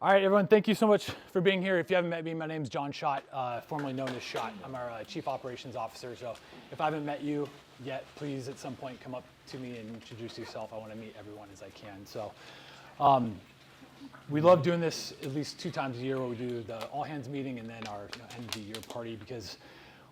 All right, everyone, thank you so much for being here. If you haven't met me, my name's John Schott, formerly known as Schott. I'm our Chief Operations Officer, so if I haven't met you yet, please at some point come up to me and introduce yourself. I want to meet everyone as I can. So we love doing this at least 2 times a year where we do the all-hands meeting and then our end of the year party, because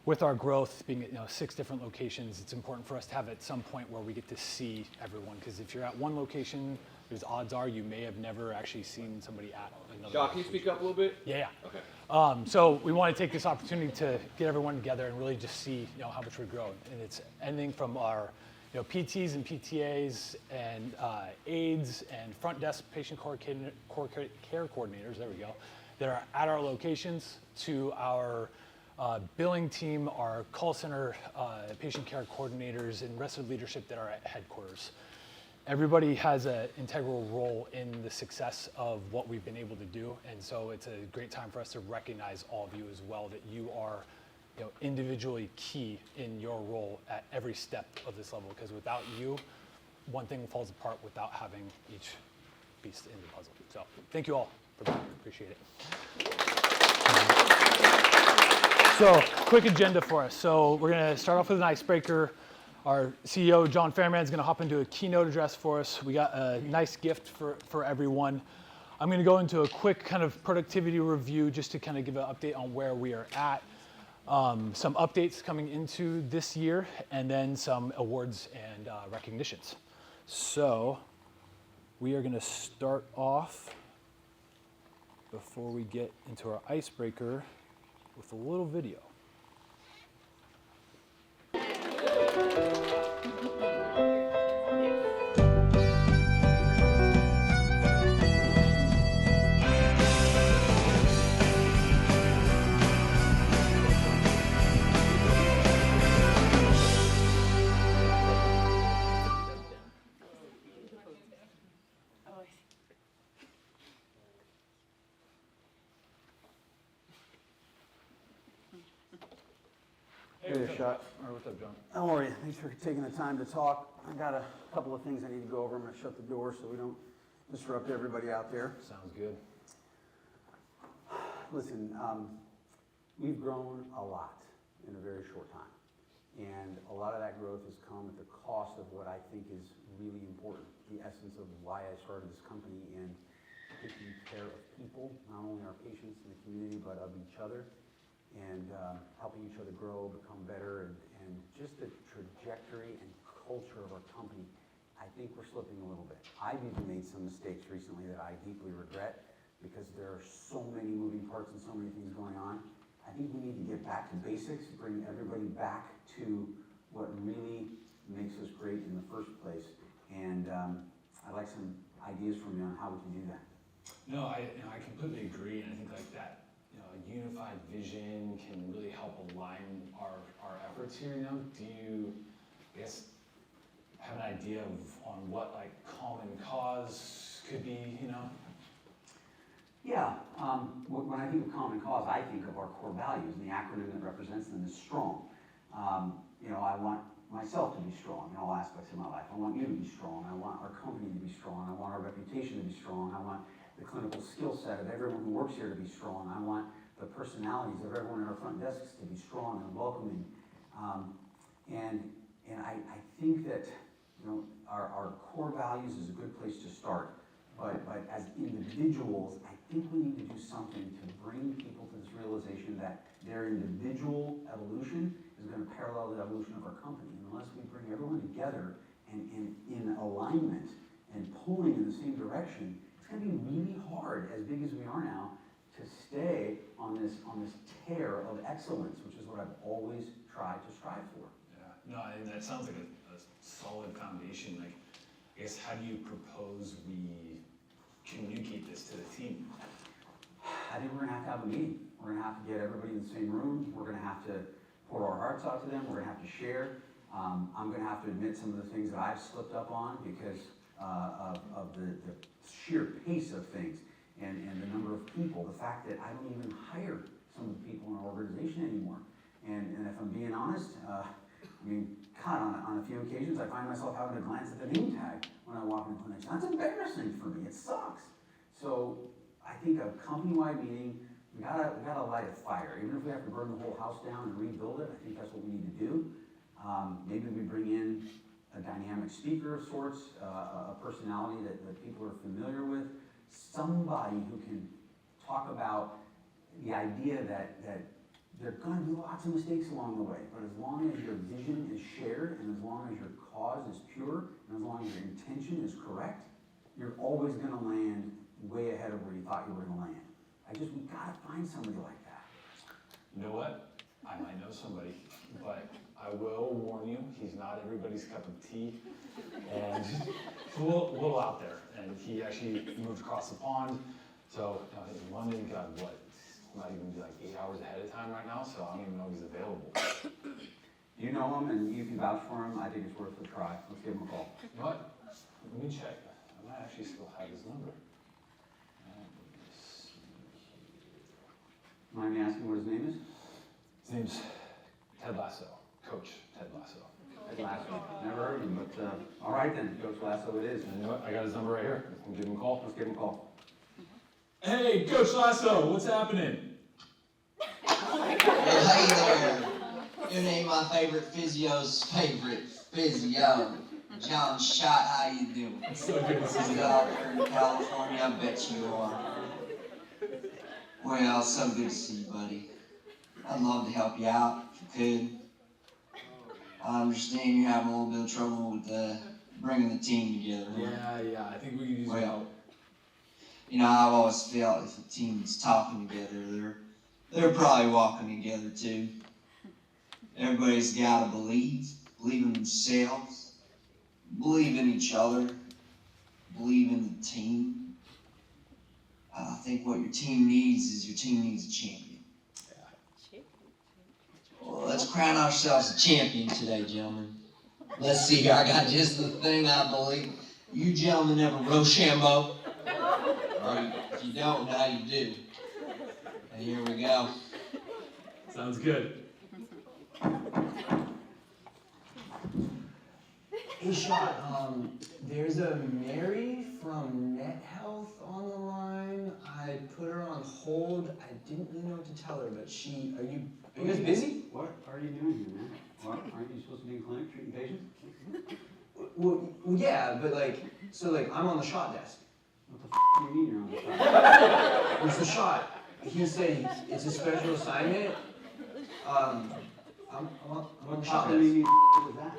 with our growth being at 6 different locations, it's important for us to have at some point where we get to see everyone, because if you're at one location, there's odds are you may have never actually seen somebody at another Shaw, can location. you speak up a little bit? Yeah. Okay. So we want to take this opportunity to get everyone together and really just see how much we grow. And it's ending from our PTs and PTAs and aides and front desk patient care coordinators, there we go, that are at our locations, to our billing team, our call center patient care coordinators, and rest of leadership that are at headquarters. Everybody has an integral role in the success of what we've been able to do, and so it's a great time for us to recognize all of you as well, that you are individually key in your role at every step of this level, because without you, one thing falls apart without having each piece in the puzzle. So thank you all for being here. Appreciate it. So quick agenda for us. So we're going to start off with an icebreaker. Our CEO, John Fairman, is going to hop into a keynote address for us. We got a nice gift for everyone. I'm going to go into a quick kind of productivity review just to kind of give an update on where we are at. Some updates coming into this year, and then some awards and recognitions. So we are going to start off, before we get into our icebreaker, with a little video. Hey, Schott. All right, what's up, John? How are you? Thanks for taking the time to talk. I got a couple of things I need to go over. I'm going to shut the door so we don't disrupt everybody out there. Sounds good. Listen, we've grown a lot in a very short time. And a lot of that growth has come at the cost of what I think is really important, the essence of why I started this company, and taking care of people, not only our patients in the community, but of each other, and helping each other grow, become better, and just the trajectory and culture of our company. I think we're slipping a little bit. I've even made some mistakes recently that I deeply regret, because there are so many moving parts and so many things going on. I think we need to get back to basics, bring everybody back to what really makes us great in the first place. And I'd like some ideas from you on how we can do that. No, I completely agree, and I think like that, a unified vision can really help align our efforts here. Do you, I guess, have an idea on what like common cause could be? Yeah, when I think of common cause, I think of our core values, and the acronym that represents them is STRONG. I want myself to be strong in all aspects of my life. I want you to be strong. I want our company to be strong. I want our reputation to be strong. I want the clinical skill set of everyone who works here to be strong. I want the personalities of everyone at our front desks to be strong and welcoming. And I think that our core values is a good place to start. But as individuals, I think we need to do something to bring people to this realization that their individual evolution is going to parallel the evolution of our company. And unless we bring everyone together and in alignment and pulling in the same direction, it's going to be really hard, as big as we are now, to stay on this tear of excellence, which is what I've always tried to strive for. Yeah, no, and that sounds like a solid foundation. Like, I guess, how do you propose we communicate this to the team? I think we're going to have a meeting. We're going to have to get everybody in the same room. We're going to have to pour our hearts out to them. We're going to have to share. I'm going to have to admit some of the things that I've slipped up on because of the sheer pace of things and the number of people. The fact that I don't even hire some of the people in our organization anymore. And if I'm being honest, God, on a few occasions, I find myself having to glance at the name tag when I walk into clinics. That's embarrassing for me. It sucks. So I think a company-wide meeting, we gotta light a fire. Even if we have to burn the whole house down and rebuild it, I think that's what we need to do. Maybe we bring in a dynamic speaker of sorts, a personality that people are familiar with, somebody who can talk about the idea that there are going to be lots of mistakes along the way, but as long as your vision is shared, and as long as your cause is pure, and as long as your intention is correct, you're always going to land way ahead of where you thought you were going to land. We gotta find somebody like that. You know what? I might know somebody, but I will warn you, he's not everybody's cup of tea, and he's a little out there. And he actually moved across the pond, so in London, God, what? It's not even like 8 hours ahead of time right now, so I don't even know if he's available. You know him, and you can vouch for him. I think it's worth a try. Let's give him a call. You know what? Let me check. I might actually still have his number. Mind me asking what his name is? His name's Ted Lasso, Coach Ted Lasso. Ted Lasso. Never heard of him, but all right then, Coach Lasso it is. And you know what? I got his number right here. We'll give him a call. Let's give him a call. Hey, Coach Lasso, what's happening? Well, hey there. You name my favorite physio's favorite physio. John Schott, how you doing? It's so good to see you. Out there in California, I bet you are. Well, so good to see you, buddy. I'd love to help you out if you could. I understand you're having a little bit of trouble with bringing the team together. Yeah, I think we could use your Well, help. you know, I've always felt if a team's talking together, they're probably walking together too. Everybody's got to believe in themselves, believe in each other, believe in the team. I think what your team needs is your team needs a champion. Well, let's crown ourselves a champion today, gentlemen. Let's see here. I got just the thing I believe. You gentlemen ever Rochambeau? Or if you don't, now you do. And here we go. Sounds good. Hey, Shot, there's a Mary from Net Health on the line. I put her on hold. I didn't really know what to tell her, but are you guys busy? What are you doing here, man? What? Aren't you supposed to be in clinic treating patients? Well, yeah, but I'm on the Shot desk. What the do you mean you're on the side? It's the Shot. He said it's a special assignment. I'm on the Shot What do you desk. mean with that?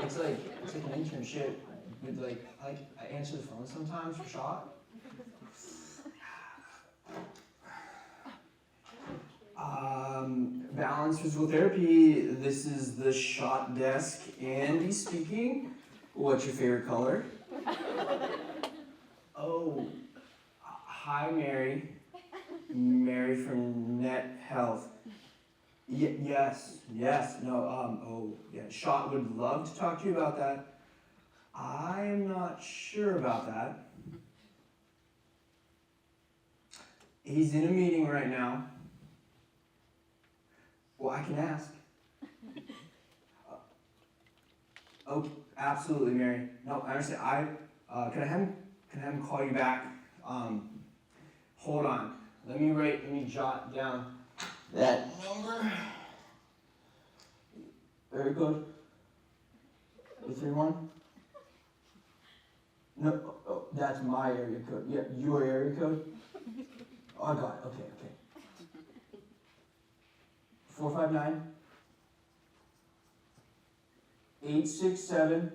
It's like an internship with I answer the phone sometimes for Shot. Balance Physical Therapy, this is the Shot desk. Andy speaking. What's your favorite color? Oh, hi Mary. Mary from Net Health. Yes, no, Shot would love to talk to you about that. I'm not sure about that. He's in a meeting right now. Well, I can ask. Oh, absolutely, Mary. No, I understand. Can I have him call you back? Hold on. Let me jot down that number. Area code? 831? No, that's my area code. Yeah, your area code? Oh, I got it. Okay. 459 867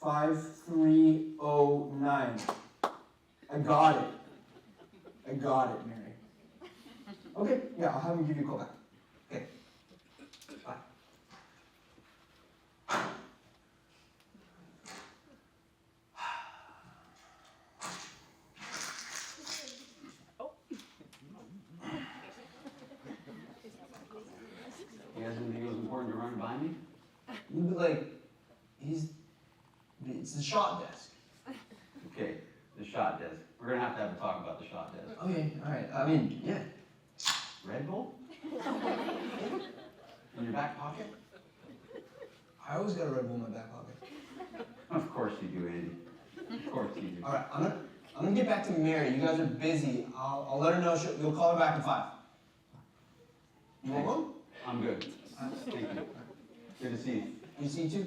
5309. I got it, Mary. Okay, yeah, I'll have him give you a call back. Okay. Bye. You guys didn't think it was important to run by me? It's the Shot desk. Okay, the Shot desk. We're gonna have to have a talk about the Shot desk. Okay, alright, I mean, yeah. Red Bull? In your back pocket? I always got a Red Bull in my back pocket. Of course you do, Andy. Of course, TJ. All right, I'm gonna get back to Mary. You guys are busy. I'll let her know. You'll call her back in 5. You want one? I'm good. Thank you. Good to see you. You see too?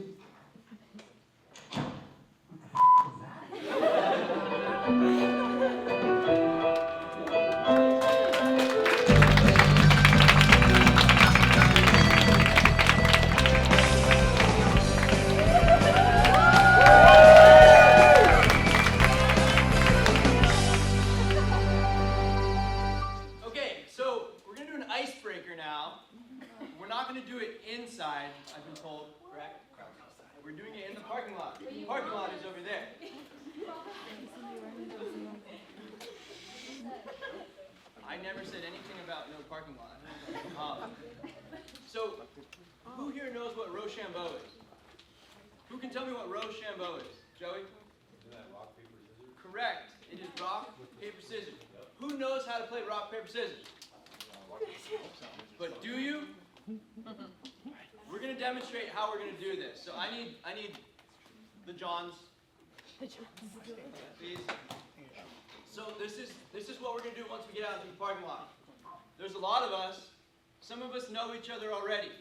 Okay, so we're gonna do an icebreaker now. We're not gonna do it inside, I've been told, correct? We're doing it in the parking lot. The parking lot is over there. I never said anything about no parking lot. So, who here knows what Rochambeau is? Who can tell me what Rochambeau is? Joey? Rock, paper, scissors? Correct. It is rock, paper, scissors. Who knows how to play rock, paper, scissors? But do you? We're gonna demonstrate how we're gonna do this. So I need the Johns. Please. So this is what we're gonna do once we get out into the parking lot. There's a lot of us. Some of us know each other already.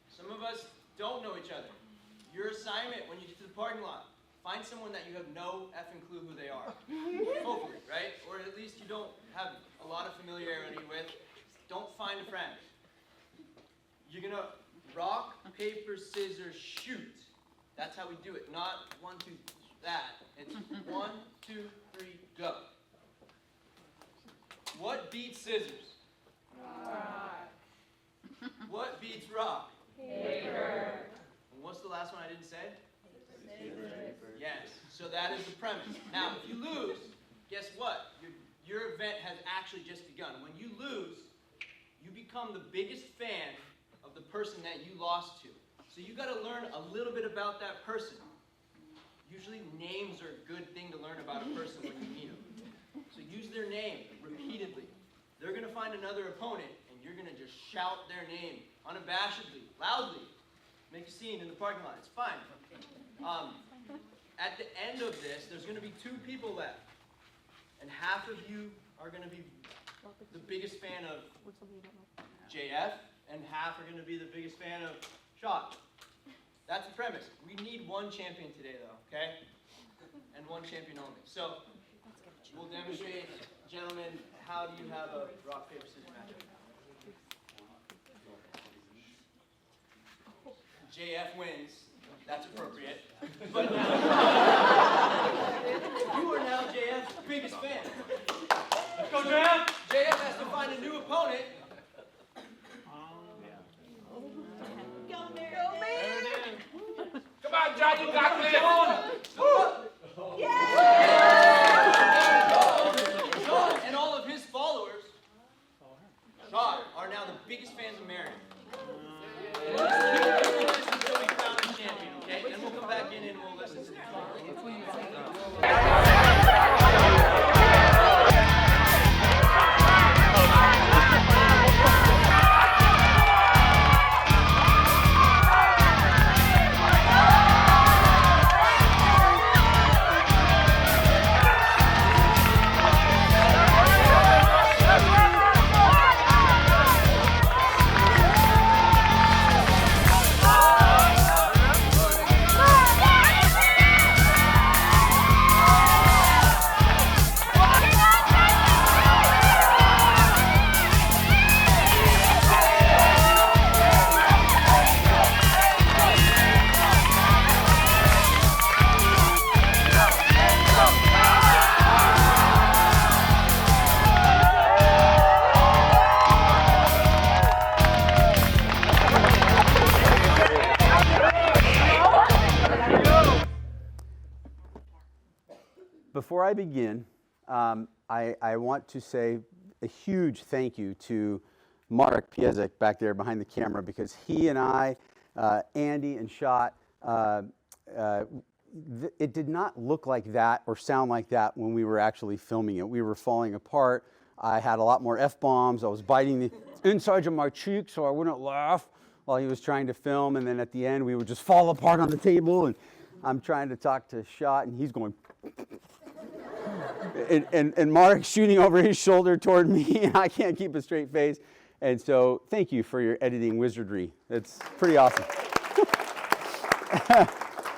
Some of us don't know each other. Your assignment when you get to the parking lot, find someone that you have no effing clue who they are. Hopefully, right? Or at least you don't have a lot of familiarity with. Don't find a friend. You're gonna rock, paper, scissors, shoot. That's how we do it. Not 1, 2, that. It's 1, 2, 3, go. What beats scissors? Rock. What beats rock? Paper. And what's the last one I didn't say? Scissors. Yes. So that is the premise. Now, if you lose, guess what? Your event has actually just begun. When you lose, you become the biggest fan of the person that you lost to. So you got to learn a little bit about that person. Usually names are a good thing to learn about a person when you meet them. So use their name repeatedly. They're going to find another opponent, and you're going to just shout their name unabashedly, loudly. Make a scene in the parking lot. It's fine. At the end of this, there's going to be 2 people left. And half of you are going to be the biggest fan of JF, and half are going to be the biggest fan of Shot. That's the premise. We need one champion today, though, okay? And one champion only. So, we'll demonstrate, gentlemen, how do you have a rock, paper, scissors matchup? JF wins. That's appropriate. But now, you are now JF's biggest fan. Let's go, JF! JF has to find a new opponent. Come on, John, you got this. John and all of his followers, Sean, are now the biggest fans of Marion. And let's keep doing this until we found a champion, okay? Then we'll come back in and we'll listen to the Before I begin, I want to say a huge thank you to Mark Piezek back there behind the camera, because he and I, Andy and Shot, it did not look like that or sound like that when we were actually filming it. We were falling apart. I had a lot more F-bombs. I was biting the insides of my cheek so I wouldn't laugh while he was trying to film, and then at the end we would just fall apart on the table, and I'm trying to talk to Shot and he's going and Mark shooting over his shoulder toward me, and I can't keep a straight face. And so thank you for your editing wizardry. That's pretty awesome.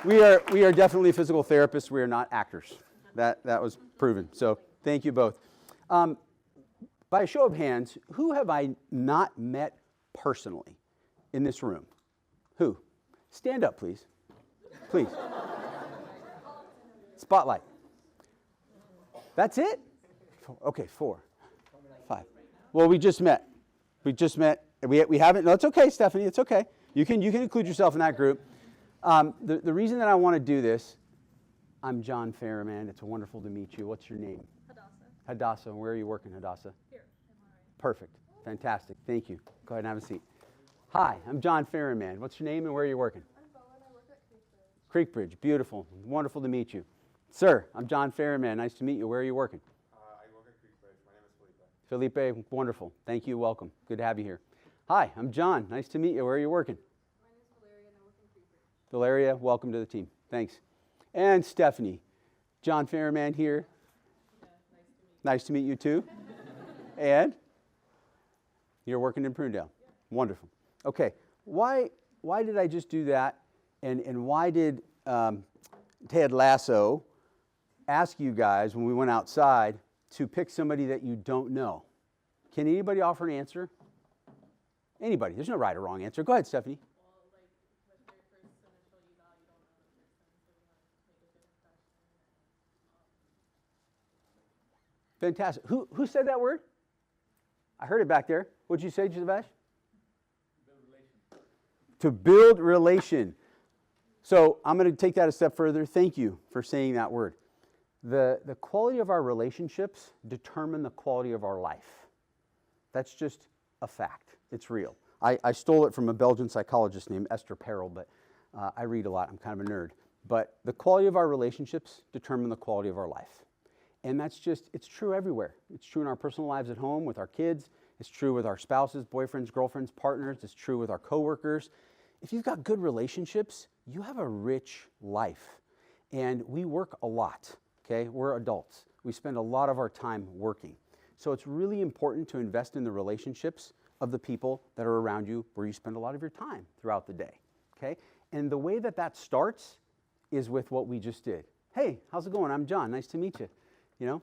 We are definitely physical therapists. We are not actors. That was proven. So thank you both. By a show of hands, who have I not met personally in this room? Who? Stand up, please. Please. Spotlight. That's it? Okay, 4, 5. Well, we just met. We just met. We haven't. No, it's okay, Stephanie. It's okay. You can include yourself in that group. The reason that I want to do this, I'm John Farriman. It's wonderful to meet you. What's your name? Hadassah. Hadassah. Where are you working, Hadassah? Here. Perfect. Fantastic. Thank you. Go ahead and have a seat. Hi, I'm John Farriman. What's your name and where are you working? I'm Bowen. I work at Creekbridge. Creekbridge. Beautiful. Wonderful to meet you. Sir, I'm John Farriman. Nice to meet you. Where are you working? I work at Creekbridge. My name is Felipe. Felipe, wonderful. Thank you. Welcome. Good to have you here. Hi, I'm John. Nice to meet you. Where are you working? My name is Valeria and I work in Creekbridge. Valeria, welcome to the team. Thanks. And Stephanie. John Farriman here. Yeah, Nice to meet you too. And you're working in Prunedale. Wonderful. Okay. Why did I just do that? And why did Ted Lasso ask you guys when we went outside to pick somebody that you don't know? Can anybody offer an answer? Anybody? There's no right or wrong answer. Go ahead, Stephanie. Well, like with their first initial eval, you don't know the person, so we want to make a good impression. Fantastic. Who said that word? I heard it back there. What'd you say, Javash? To build relation. So I'm going to take that a step further. Thank you for saying that word. The quality of our relationships determine the quality of our life. That's just a fact. It's real. I stole it from a Belgian psychologist named Esther Perel, but I read a lot. I'm kind of a nerd. But the quality of our relationships determine the quality of our life. And that's just, it's true everywhere. It's true in our personal lives at home with our kids. It's true with our spouses, boyfriends, girlfriends, partners. It's true with our coworkers. If you've got good relationships, you have a rich life. And we work a lot, okay? We're adults. We spend a lot of our time working. So it's really important to invest in the relationships of the people that are around you where you spend a lot of your time throughout the day, okay? And the way that starts is with what we just did. Hey, how's it going? I'm John. Nice to meet you. You know,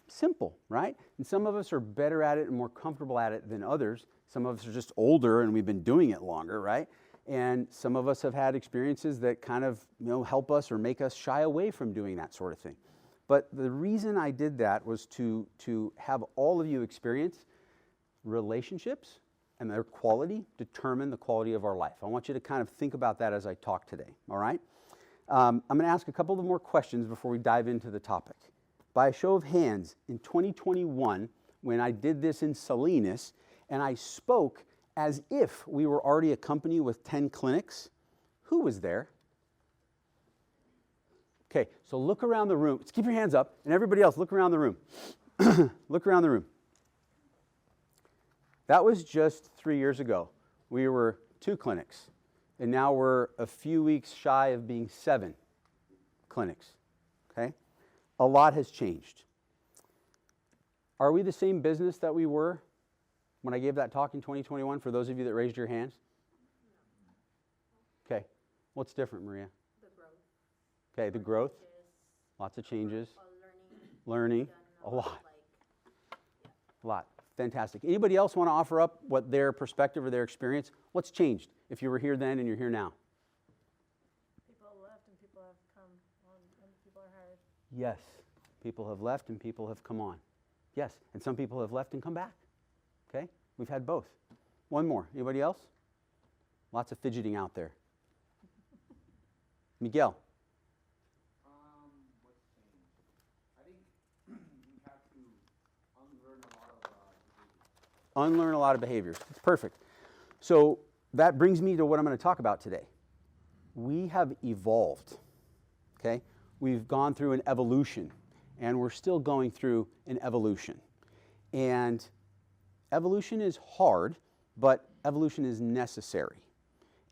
simple, right? And some of us are better at it and more comfortable at it than others. Some of us are just older and we've been doing it longer, right? And some of us have had experiences that kind of, help us or make us shy away from doing that sort of thing. But the reason I did that was to have all of you experience relationships and their quality determine the quality of our life. I want you to kind of think about that as I talk today, all right? I'm going to ask a couple of more questions before we dive into the topic. By a show of hands, in 2021, when I did this in Salinas, and I spoke as if we were already a company with 10 clinics, who was there? Okay, so look around the room. Keep your hands up, and everybody else, look around the room. Look around the room. That was just 3 years ago. We were 2 clinics, and now we're a few weeks shy of being 7 clinics, okay? A lot has changed. Are we the same business that we were when I gave that talk in 2021, for those of you that raised your hands? Okay. What's different, Maria? The growth. Okay, the growth. Lots of changes. Learning. A lot. A lot. Fantastic. Anybody else want to offer up what their perspective or their experience? What's changed if you were here then and you're here now? People left and people have come on and people are hired. Yes. People have left and people have come on. Yes. And some people have left and come back. Okay? We've had both. One more. Anybody else? Lots of fidgeting out there. Miguel. What's changed? I think we have to unlearn a lot of behaviors. Unlearn a lot of behaviors. It's perfect. So that brings me to what I'm going to talk about today. We have evolved. Okay? We've gone through an evolution, and we're still going through an evolution. And evolution is hard, but evolution is necessary.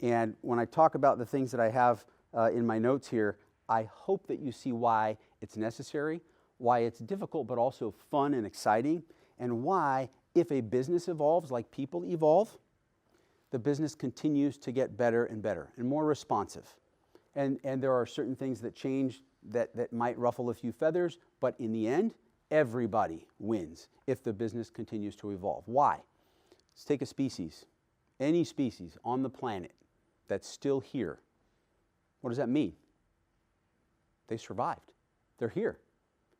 And when I talk about the things that I have in my notes here, I hope that you see why it's necessary, why it's difficult but also fun and exciting, and why, if a business evolves like people evolve, the business continues to get better and better and more responsive. And there are certain things that change that might ruffle a few feathers, but in the end, everybody wins if the business continues to evolve. Why? Let's take a species, any species on the planet that's still here. What does that mean? They survived. They're here.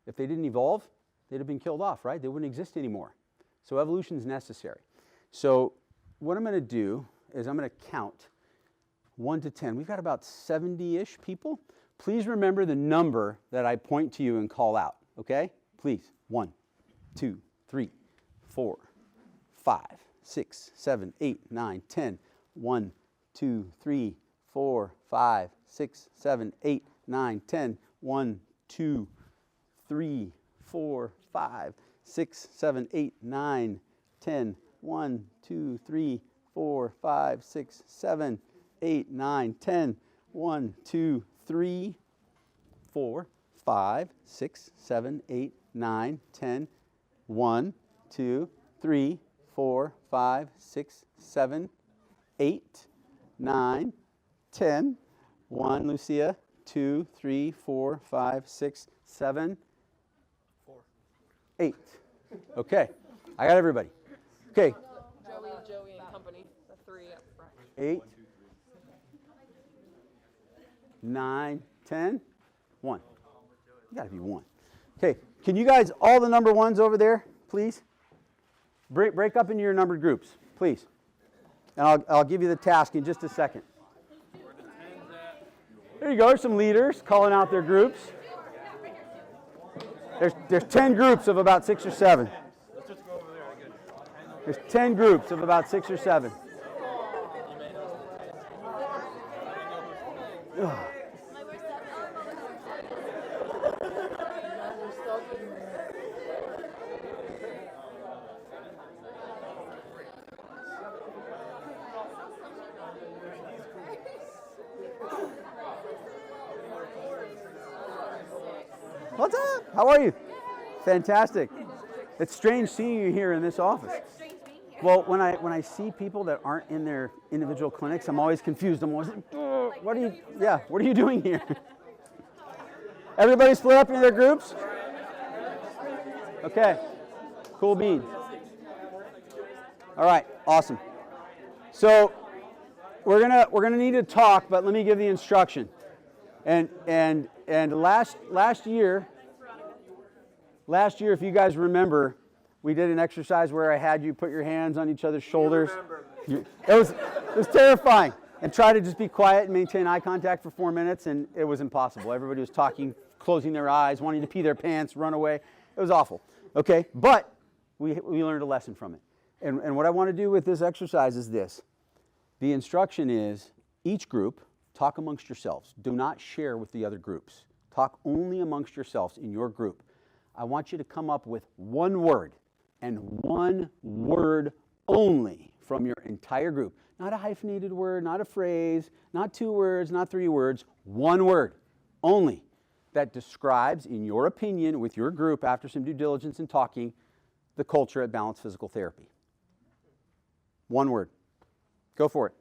If they didn't evolve, they'd have been killed off, right? They wouldn't exist anymore. So evolution is necessary. So what I'm going to do is I'm going to count 1 to 10. We've got about 70-ish people. Please remember the number that I point to you and call out, okay? Please. 1, 2, 3, 4, 5, 6, 7, 8, 9, 10. 1, 2, 3, 4, 5, 6, 7, 8, 9, 10. 1, 2, 3, 4, 5, 6, 7, 8, 9, 10. 1, 2, 3, 4, 5, 6, 7, 8, 9, 10. 1, 2, 3, 4, 5, 6, 7, 8, 9, 10. 1, 2, 3, 4, 5, 6, 7, 8, 9, 10. 1, Lucia. 2, 3, 4, 5, 6, 7, 8. Okay, I got everybody. Okay. Joey and company, the 3 up front. 8, 9, 10, 1. You gotta be 1. Okay, can you guys, all the number ones over there, please? Break up into your numbered groups, please. And I'll give you the task in just a second. There you go, there's some leaders calling out their groups. There's 10 groups of about 6 or 7. There's 10 groups of about 6 or 7. What's up? How are you? Fantastic. It's strange seeing you here in this office. Well, when I see people that aren't in their individual clinics, I'm always confused. I'm always like, what are you doing here? Everybody split up into their groups? Okay. Cool beans. All right, awesome. So we're gonna need to talk, but let me give the instruction. And last year, if you guys remember, we did an exercise where I had you put your hands on each other's shoulders. It was terrifying. And try to just be quiet and maintain eye contact for 4 minutes, and it was impossible. Everybody was talking, closing their eyes, wanting to pee their pants, run away. It was awful. Okay, but we learned a lesson from it. And what I want to do with this exercise is this. The instruction is each group, talk amongst yourselves. Do not share with the other groups. Talk only amongst yourselves in your group. I want you to come up with one word, and one word only from your entire group. Not a hyphenated word, not a phrase, not 2 words, not 3 words. One word only that describes, in your opinion, with your group, after some due diligence and talking, the culture at Balanced Physical Therapy. One word. Go for it.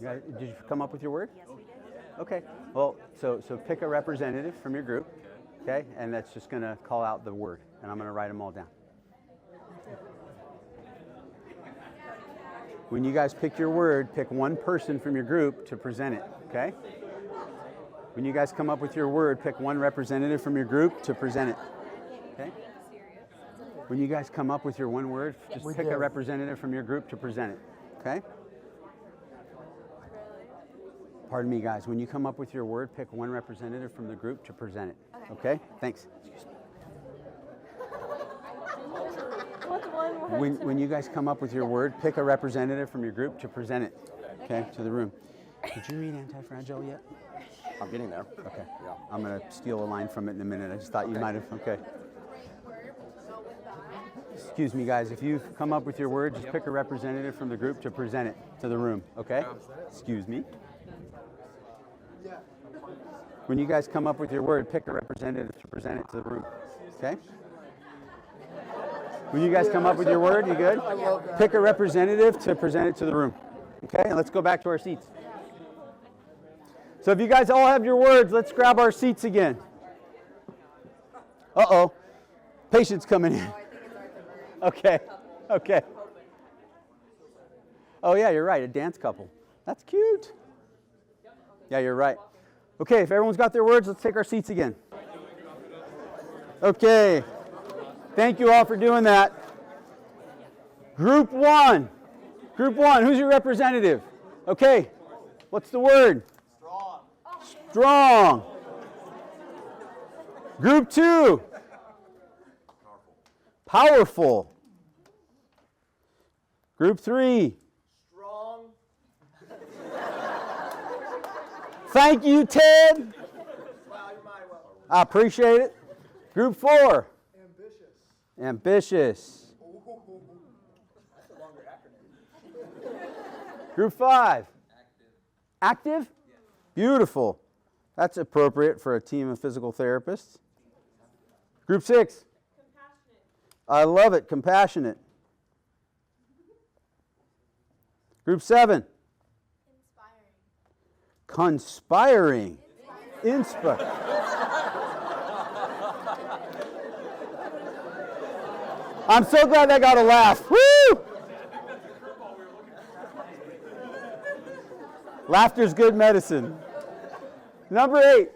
Did you come up with your word? Yes, we did. Okay. Well, so pick a representative from your group, okay? And that's just going to call out the word, and I'm going to write them all down. When you guys pick your word, pick one person from your group to present it, okay? When you guys come up with your word, pick one representative from your group to present it, okay? When you guys come up with your one word, just pick a representative from your group to present it, okay? Pardon me, guys. When you come up with your word, pick one representative from the group to present it, okay? Thanks. Excuse me. What's one word? When you guys come up with your word, pick a representative from your group to present it, okay, to the room. Did you read Anti-Fragile yet? I'm getting there. Okay. Yeah. I'm going to steal a line from it in a minute. I just thought you might have. Okay. Excuse me, guys. If you come up with your word, just pick a representative from the group to present it to the room, okay? Excuse me. When you guys come up with your word, pick a representative to present it to the room, okay? When you guys come up with your word, you good? Pick a representative to present it to the room, okay? And let's go back to our seats. So if you guys all have your words, let's grab our seats again. Uh-oh. Patient's coming in. Okay. Oh, yeah, you're right. A dance couple. That's cute. Yeah, you're right. Okay, if everyone's got their words, let's take our seats again. Okay. Thank you all for doing that. Group one. Who's your representative? Okay. What's the word? Strong. Group two. Powerful. Group three. Strong. Thank you, Ted. Wow, you're my welcome. I appreciate it. Group four. Ambitious. That's a longer acronym. Group five. Active? Beautiful. That's appropriate for a team of physical therapists. Group six. Compassionate. I love it. Compassionate. Group seven. Inspiring. Conspiring. I'm so glad I got a laugh. Woo! Laughter's good medicine. Number 8.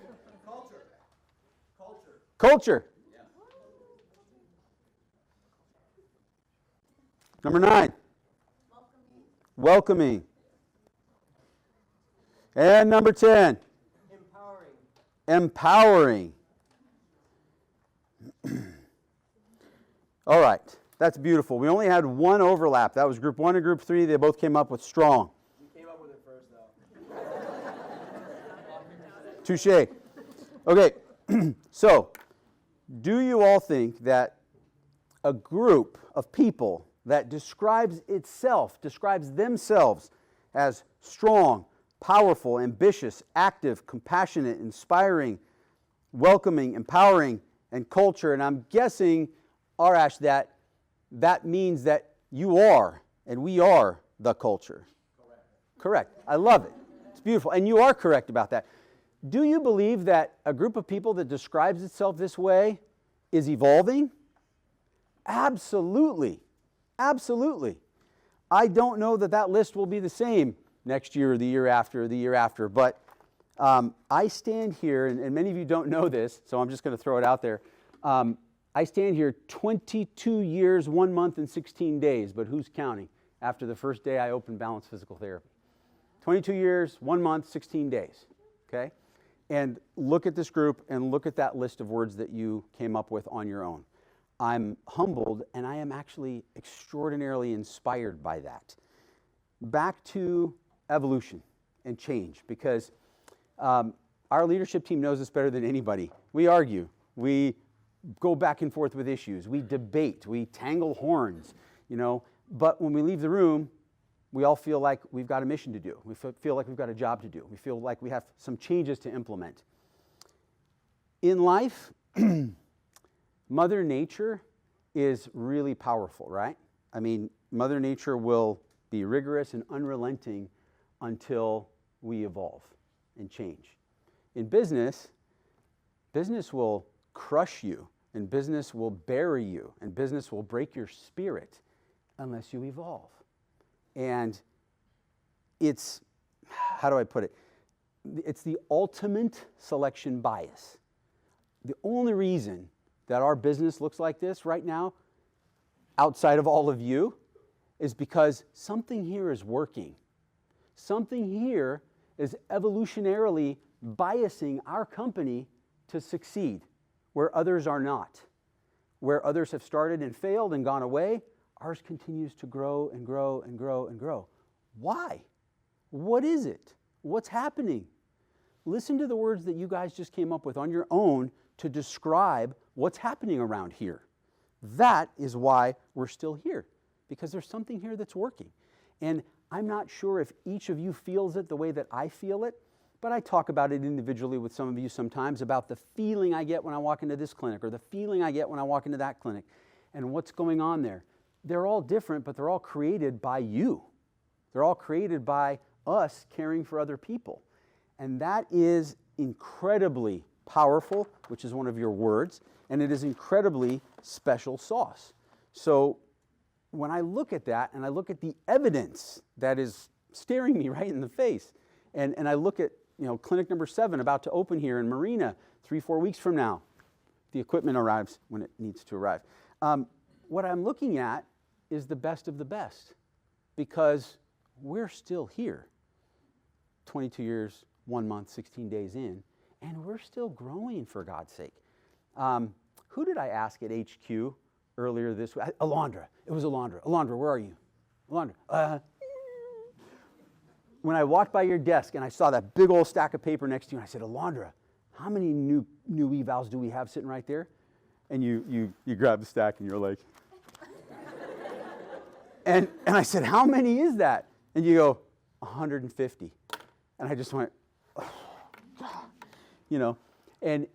Culture. Number 9. Welcoming. And number 10. Empowering. All right, that's beautiful. We only had one overlap. That was group 1 and group 3. They both came up with strong. You came up with it first, though. Touche. Okay, so do you all think that a group of people that describes themselves as strong, powerful, ambitious, active, compassionate, inspiring, welcoming, empowering, and culture, and I'm guessing, Arash, that means that you are and we are the culture. Correct. I love it. It's beautiful. And you are correct about that. Do you believe that a group of people that describes itself this way is evolving? Absolutely. Absolutely. I don't know that list will be the same next year or the year after, but I stand here, and many of you don't know this, so I'm just going to throw it out there. I stand here 22 years, 1 month, and 16 days, but who's counting after the first day I opened Balanced Physical Therapy? 22 years, 1 month, 16 days, okay? And look at this group and look at that list of words that you came up with on your own. I'm humbled, and I am actually extraordinarily inspired by that. Back to evolution and change, because our leadership team knows this better than anybody. We argue. We go back and forth with issues. We debate. We tangle horns, But when we leave the room, we all feel like we've got a mission to do. We feel like we've got a job to do. We feel like we have some changes to implement. In life, Mother Nature is really powerful, right? I mean, Mother Nature will be rigorous and unrelenting until we evolve and change. In business, business will crush you, and business will bury you, and business will break your spirit unless you evolve. And it's, how do I put it? It's the ultimate selection bias. The only reason that our business looks like this right now, outside of all of you, is because something here is working. Something here is evolutionarily biasing our company to succeed where others are not. Where others have started and failed and gone away, ours continues to grow and grow and grow and grow. Why? What is it? What's happening? Listen to the words that you guys just came up with on your own to describe what's happening around here. That is why we're still here, because there's something here that's working. And I'm not sure if each of you feels it the way that I feel it, but I talk about it individually with some of you sometimes about the feeling I get when I walk into this clinic or the feeling I get when I walk into that clinic and what's going on there. They're all different, but they're all created by you. They're all created by us caring for other people. And that is incredibly powerful, which is one of your words, and it is incredibly special sauce. So when I look at that and I look at the evidence that is staring me right in the face, and I look at, clinic number 7 about to open here in Marina 3-4 weeks from now, the equipment arrives when it needs to arrive. What I'm looking at is the best of the best, because we're still here 22 years, 1 month, 16 days in, and we're still growing, for God's sake. Who did I ask at HQ earlier this week? Alondra. It was Alondra. Alondra, where are you? Alondra. When I walked by your desk and I saw that big old stack of paper next to you, and I said, Alondra, how many new evals do we have sitting right there? And you grabbed the stack and you're like, and I said, how many is that? And you go, 150. And I just went, and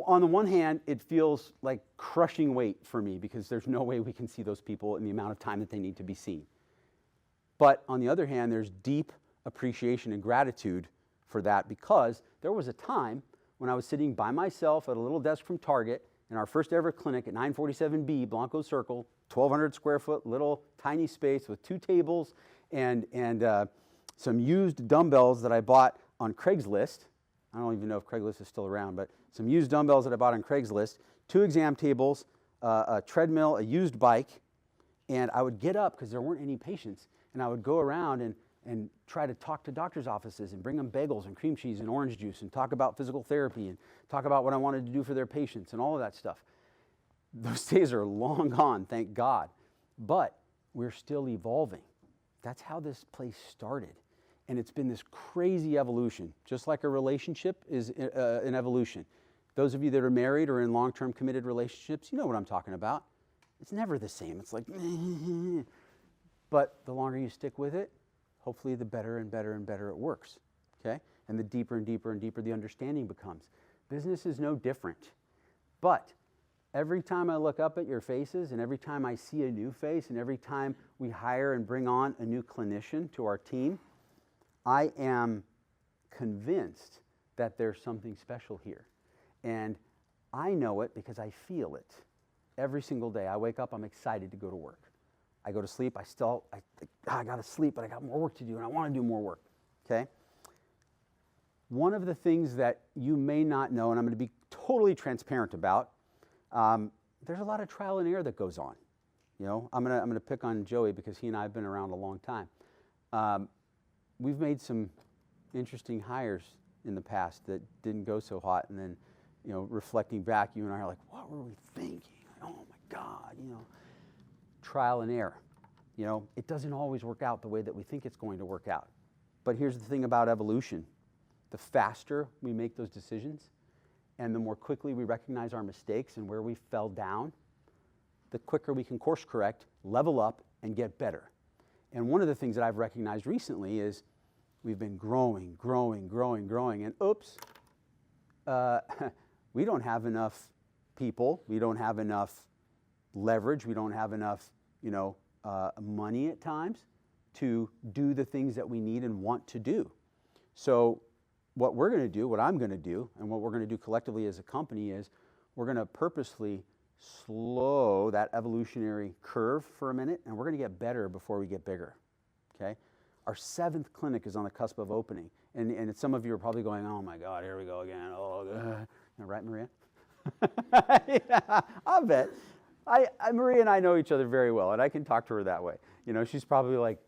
on the one hand, it feels like crushing weight for me because there's no way we can see those people in the amount of time that they need to be seen. But on the other hand, there's deep appreciation and gratitude for that, because there was a time when I was sitting by myself at a little desk from Target in our first ever clinic at 947B Blanco Circle, 1,200 square foot, little tiny space with 2 tables and some used dumbbells that I bought on Craigslist. I don't even know if Craigslist is still around, but some used dumbbells that I bought on Craigslist, 2 exam tables, a treadmill, a used bike, and I would get up because there weren't any patients, and I would go around and try to talk to doctors' offices and bring them bagels and cream cheese and orange juice and talk about physical therapy and talk about what I wanted to do for their patients and all of that stuff. Those days are long gone, thank God, but we're still evolving. That's how this place started. And it's been this crazy evolution, just like a relationship is an evolution. Those of you that are married or in long-term committed relationships, you know what I'm talking about. It's never the same. It's like, but the longer you stick with it, hopefully the better and better and better it works, okay? And the deeper and deeper and deeper the understanding becomes. Business is no different. But every time I look up at your faces and every time I see a new face and every time we hire and bring on a new clinician to our team, I am convinced that there's something special here. And I know it because I feel it. Every single day I wake up, I'm excited to go to work. I go to sleep, I got to sleep, but I got more work to do and I want to do more work, okay? One of the things that you may not know, and I'm going to be totally transparent about, there's a lot of trial and error that goes on. I'm going to pick on Joey because he and I have been around a long time. We've made some interesting hires in the past that didn't go so hot, and then, reflecting back, you and I are like, what were we thinking? Oh my God, trial and error. It doesn't always work out the way that we think it's going to work out. But here's the thing about evolution. The faster we make those decisions and the more quickly we recognize our mistakes and where we fell down, the quicker we can course correct, level up, and get better. And one of the things that I've recognized recently is we've been growing, and oops, we don't have enough people, we don't have enough leverage, we don't have enough, money at times to do the things that we need and want to do. So what we're going to do, what I'm going to do, and what we're going to do collectively as a company is we're going to purposely slow that evolutionary curve for a minute, and we're going to get better before we get bigger, okay? Our 7th clinic is on the cusp of opening, and some of you are probably going, oh my God, here we go again. Oh, right, Maria? Yeah, I'll bet. Maria and I know each other very well, and I can talk to her that way. You know, she's probably like,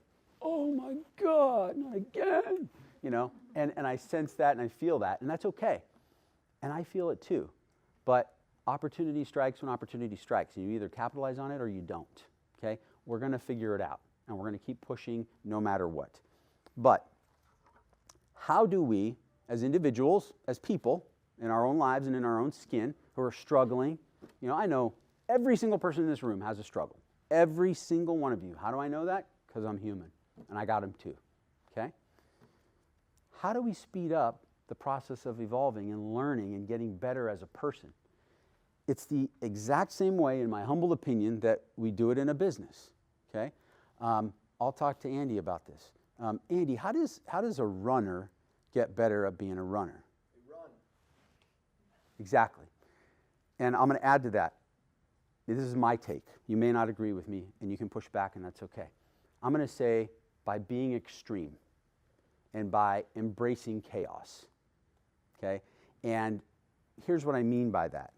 oh my God, not again. You know, and I sense that and I feel that, and that's okay. And I feel it too. But opportunity strikes when opportunity strikes. You either capitalize on it or you don't, okay? We're going to figure it out, and we're going to keep pushing no matter what. But how do we, as individuals, as people, in our own lives and in our own skin, who are struggling, you know, I know every single person in this room has a struggle. Every single one of you. How do I know that? Because I'm human, and I got them too, okay? How do we speed up the process of evolving and learning and getting better as a person? It's the exact same way, in my humble opinion, that we do it in a business, okay? I'll talk to Andy about this. Andy, how does a runner get better at being a runner? They run. Exactly. And I'm going to add to that. This is my take. You may not agree with me, and you can push back, and that's okay. I'm going to say by being extreme and by embracing chaos, okay? And here's what I mean by that.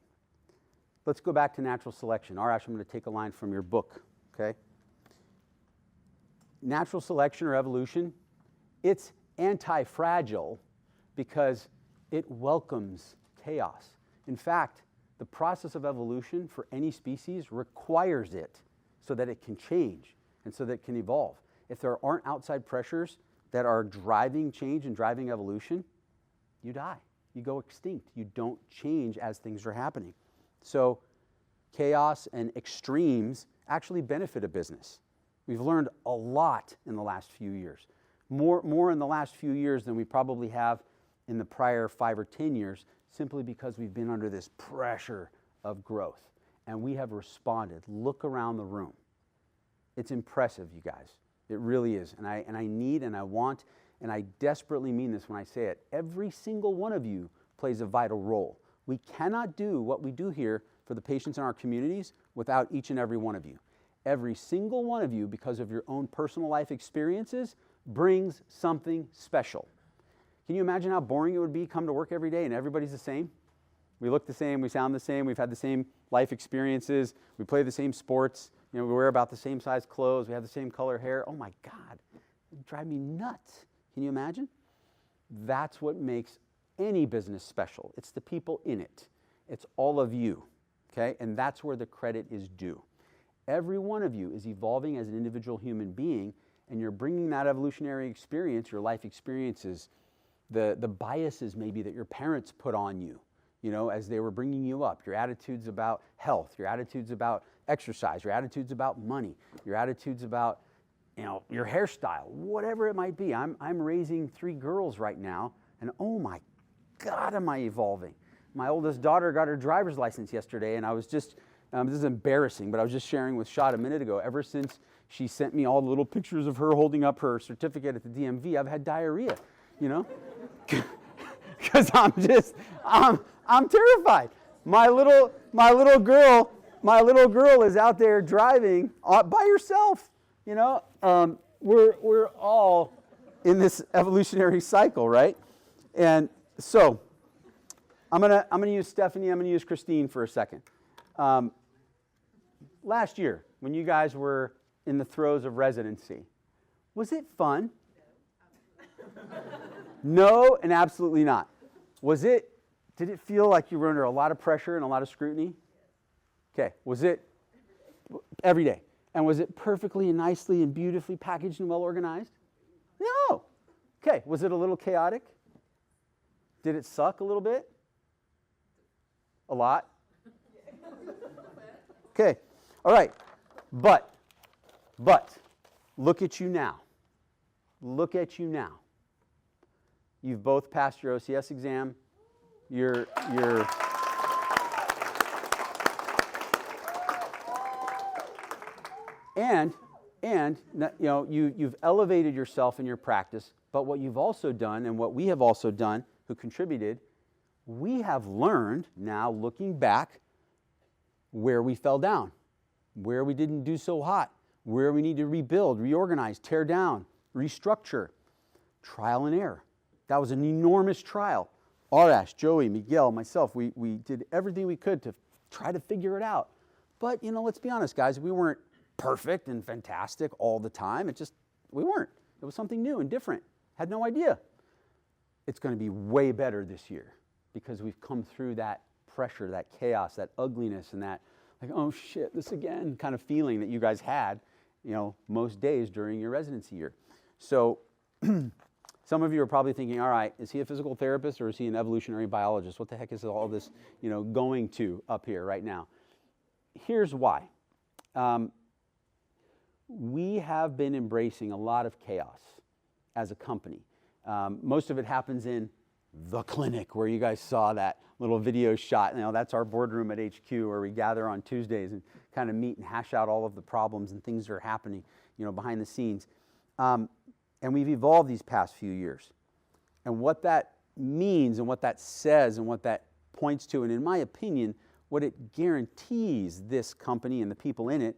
Let's go back to natural selection. Arash, I'm going to take a line from your book, okay? Natural selection or evolution, it's anti-fragile because it welcomes chaos. In fact, the process of evolution for any species requires it so that it can change and so that it can evolve. If there aren't outside pressures that are driving change and driving evolution, you die. You go extinct. You don't change as things are happening. So chaos and extremes actually benefit a business. We've learned a lot in the last few years. More in the last few years than we probably have in the prior 5 or 10 years, simply because we've been under this pressure of growth. And we have responded. Look around the room. It's impressive, you guys. It really is. And I need and I want, and I desperately mean this when I say it, every single one of you plays a vital role. We cannot do what we do here for the patients in our communities without each and every one of you. Every single one of you, because of your own personal life experiences, brings something special. Can you imagine how boring it would be come to work every day and everybody's the same? We look the same, we sound the same, we've had the same life experiences, we play the same sports, you know, we wear about the same size clothes, we have the same color hair. Oh my God, it would drive me nuts. Can you imagine? That's what makes any business special. It's the people in it. It's all of you, okay? And that's where the credit is due. Every one of you is evolving as an individual human being, and you're bringing that evolutionary experience, your life experiences, the biases maybe that your parents put on you, you know, as they were bringing you up, your attitudes about health, your attitudes about exercise, your attitudes about money, your attitudes about, you know, your hairstyle, whatever it might be. I'm raising 3 girls right now, and oh my God, am I evolving. My oldest daughter got her driver's license yesterday, and I was just, this is embarrassing, but I was just sharing with Shad a minute ago, ever since she sent me all the little pictures of her holding up her certificate at the DMV, I've had diarrhea, you know? Because I'm terrified. My little girl is out there driving by herself, you know? We're all in this evolutionary cycle, right? And so I'm gonna use Stephanie, I'm gonna use Christine for a second. Last year, when you guys were in the throes of residency, was it fun? No, and absolutely not. Did it feel like you were under a lot of pressure and a lot of scrutiny? Okay, was it every day? And was it perfectly and nicely and beautifully packaged and well organized? No. Okay, was it a little chaotic? Did it suck a little bit? A lot? Okay, all right. But, look at you now. Look at you now. You've both passed your OCS exam. You're and And you've elevated yourself in your practice, but what you've also done, and what we have also done, who contributed, we have learned now, looking back, where we fell down, where we didn't do so hot, where we need to rebuild, reorganize, tear down, restructure. Trial and error. That was an enormous trial. Arash, Joey, Miguel, myself, we did everything we could to try to figure it out. But, let's be honest, guys, we weren't perfect and fantastic all the time. We weren't. It was something new and different. Had no idea. It's going to be way better this year because we've come through that pressure, that chaos, that ugliness, and that, like, oh shit, this again kind of feeling that you guys had, most days during your residency year. So some of you are probably thinking, all right, is he a physical therapist or is he an evolutionary biologist? What the heck is all this, going to up here right now? Here's why. We have been embracing a lot of chaos as a company. Most of it happens in the clinic where you guys saw that little video shot. That's our boardroom at HQ where we gather on Tuesdays and kind of meet and hash out all of the problems and things that are happening, behind the scenes. And we've evolved these past few years. And what that means and what that says and what that points to, and in my opinion, what it guarantees this company and the people in it,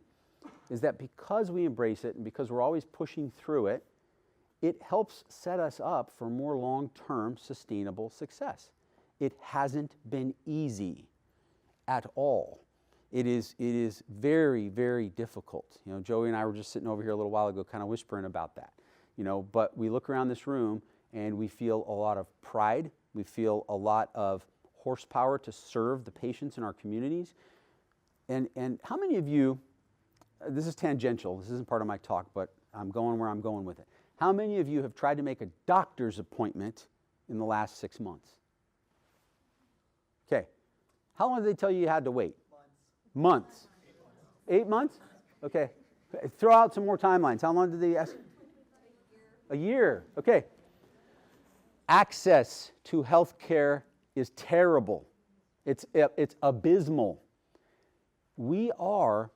is that because we embrace it and because we're always pushing through it, it helps set us up for more long-term sustainable success. It hasn't been easy at all. It is very, very difficult. Joey and I were just sitting over here a little while ago kind of whispering about that. But we look around this room and we feel a lot of pride. We feel a lot of horsepower to serve the patients in our communities. And how many of you, this is tangential, this isn't part of my talk, but I'm going where I'm going with it. How many of you have tried to make a doctor's appointment in the last 6 months? Okay. How long did they tell you had to wait? Months. 8 months? Okay. Throw out some more timelines. How long did they ask? A year. Okay. Access to health care is terrible. It's abysmal. We are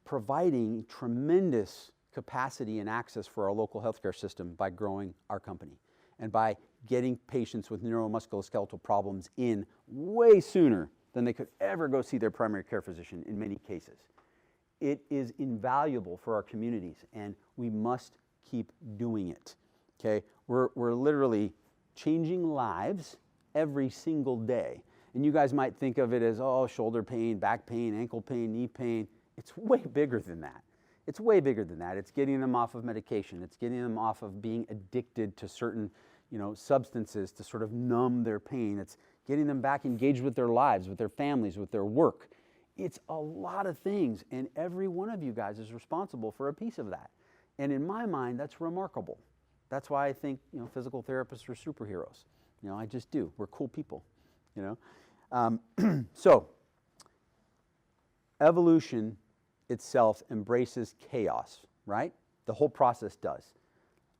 providing tremendous capacity and access for our local healthcare system by growing our company and by getting patients with neuromusculoskeletal problems in way sooner than they could ever go see their primary care physician in many cases. It is invaluable for our communities, and we must keep doing it. Okay? We're literally changing lives every single day. And you guys might think of it as, shoulder pain, back pain, ankle pain, knee pain. It's way bigger than that. It's way bigger than that. It's getting them off of medication. It's getting them off of being addicted to certain, substances to sort of numb their pain. It's getting them back engaged with their lives, with their families, with their work. It's a lot of things, and every one of you guys is responsible for a piece of that. And in my mind, that's remarkable. That's why I think, physical therapists are superheroes. I just do. We're cool people, So, evolution itself embraces chaos, right? The whole process does.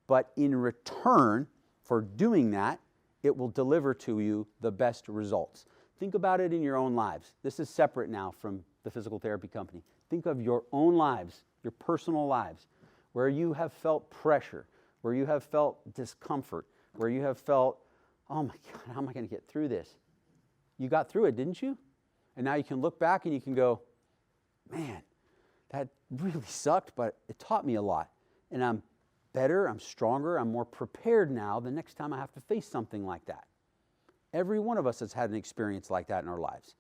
But in return for doing that, it will deliver to you the best results. Think about it in your own lives. This is separate now from the physical therapy company. Think of your own lives, your personal lives, where you have felt pressure, where you have felt discomfort, where you have felt, oh my God, how am I going to get through this? You got through it, didn't you? And now you can look back and you can go, man, that really sucked, but it taught me a lot. And I'm better, I'm stronger, I'm more prepared now the next time I have to face something like that. Every one of us has had an experience like that in our lives.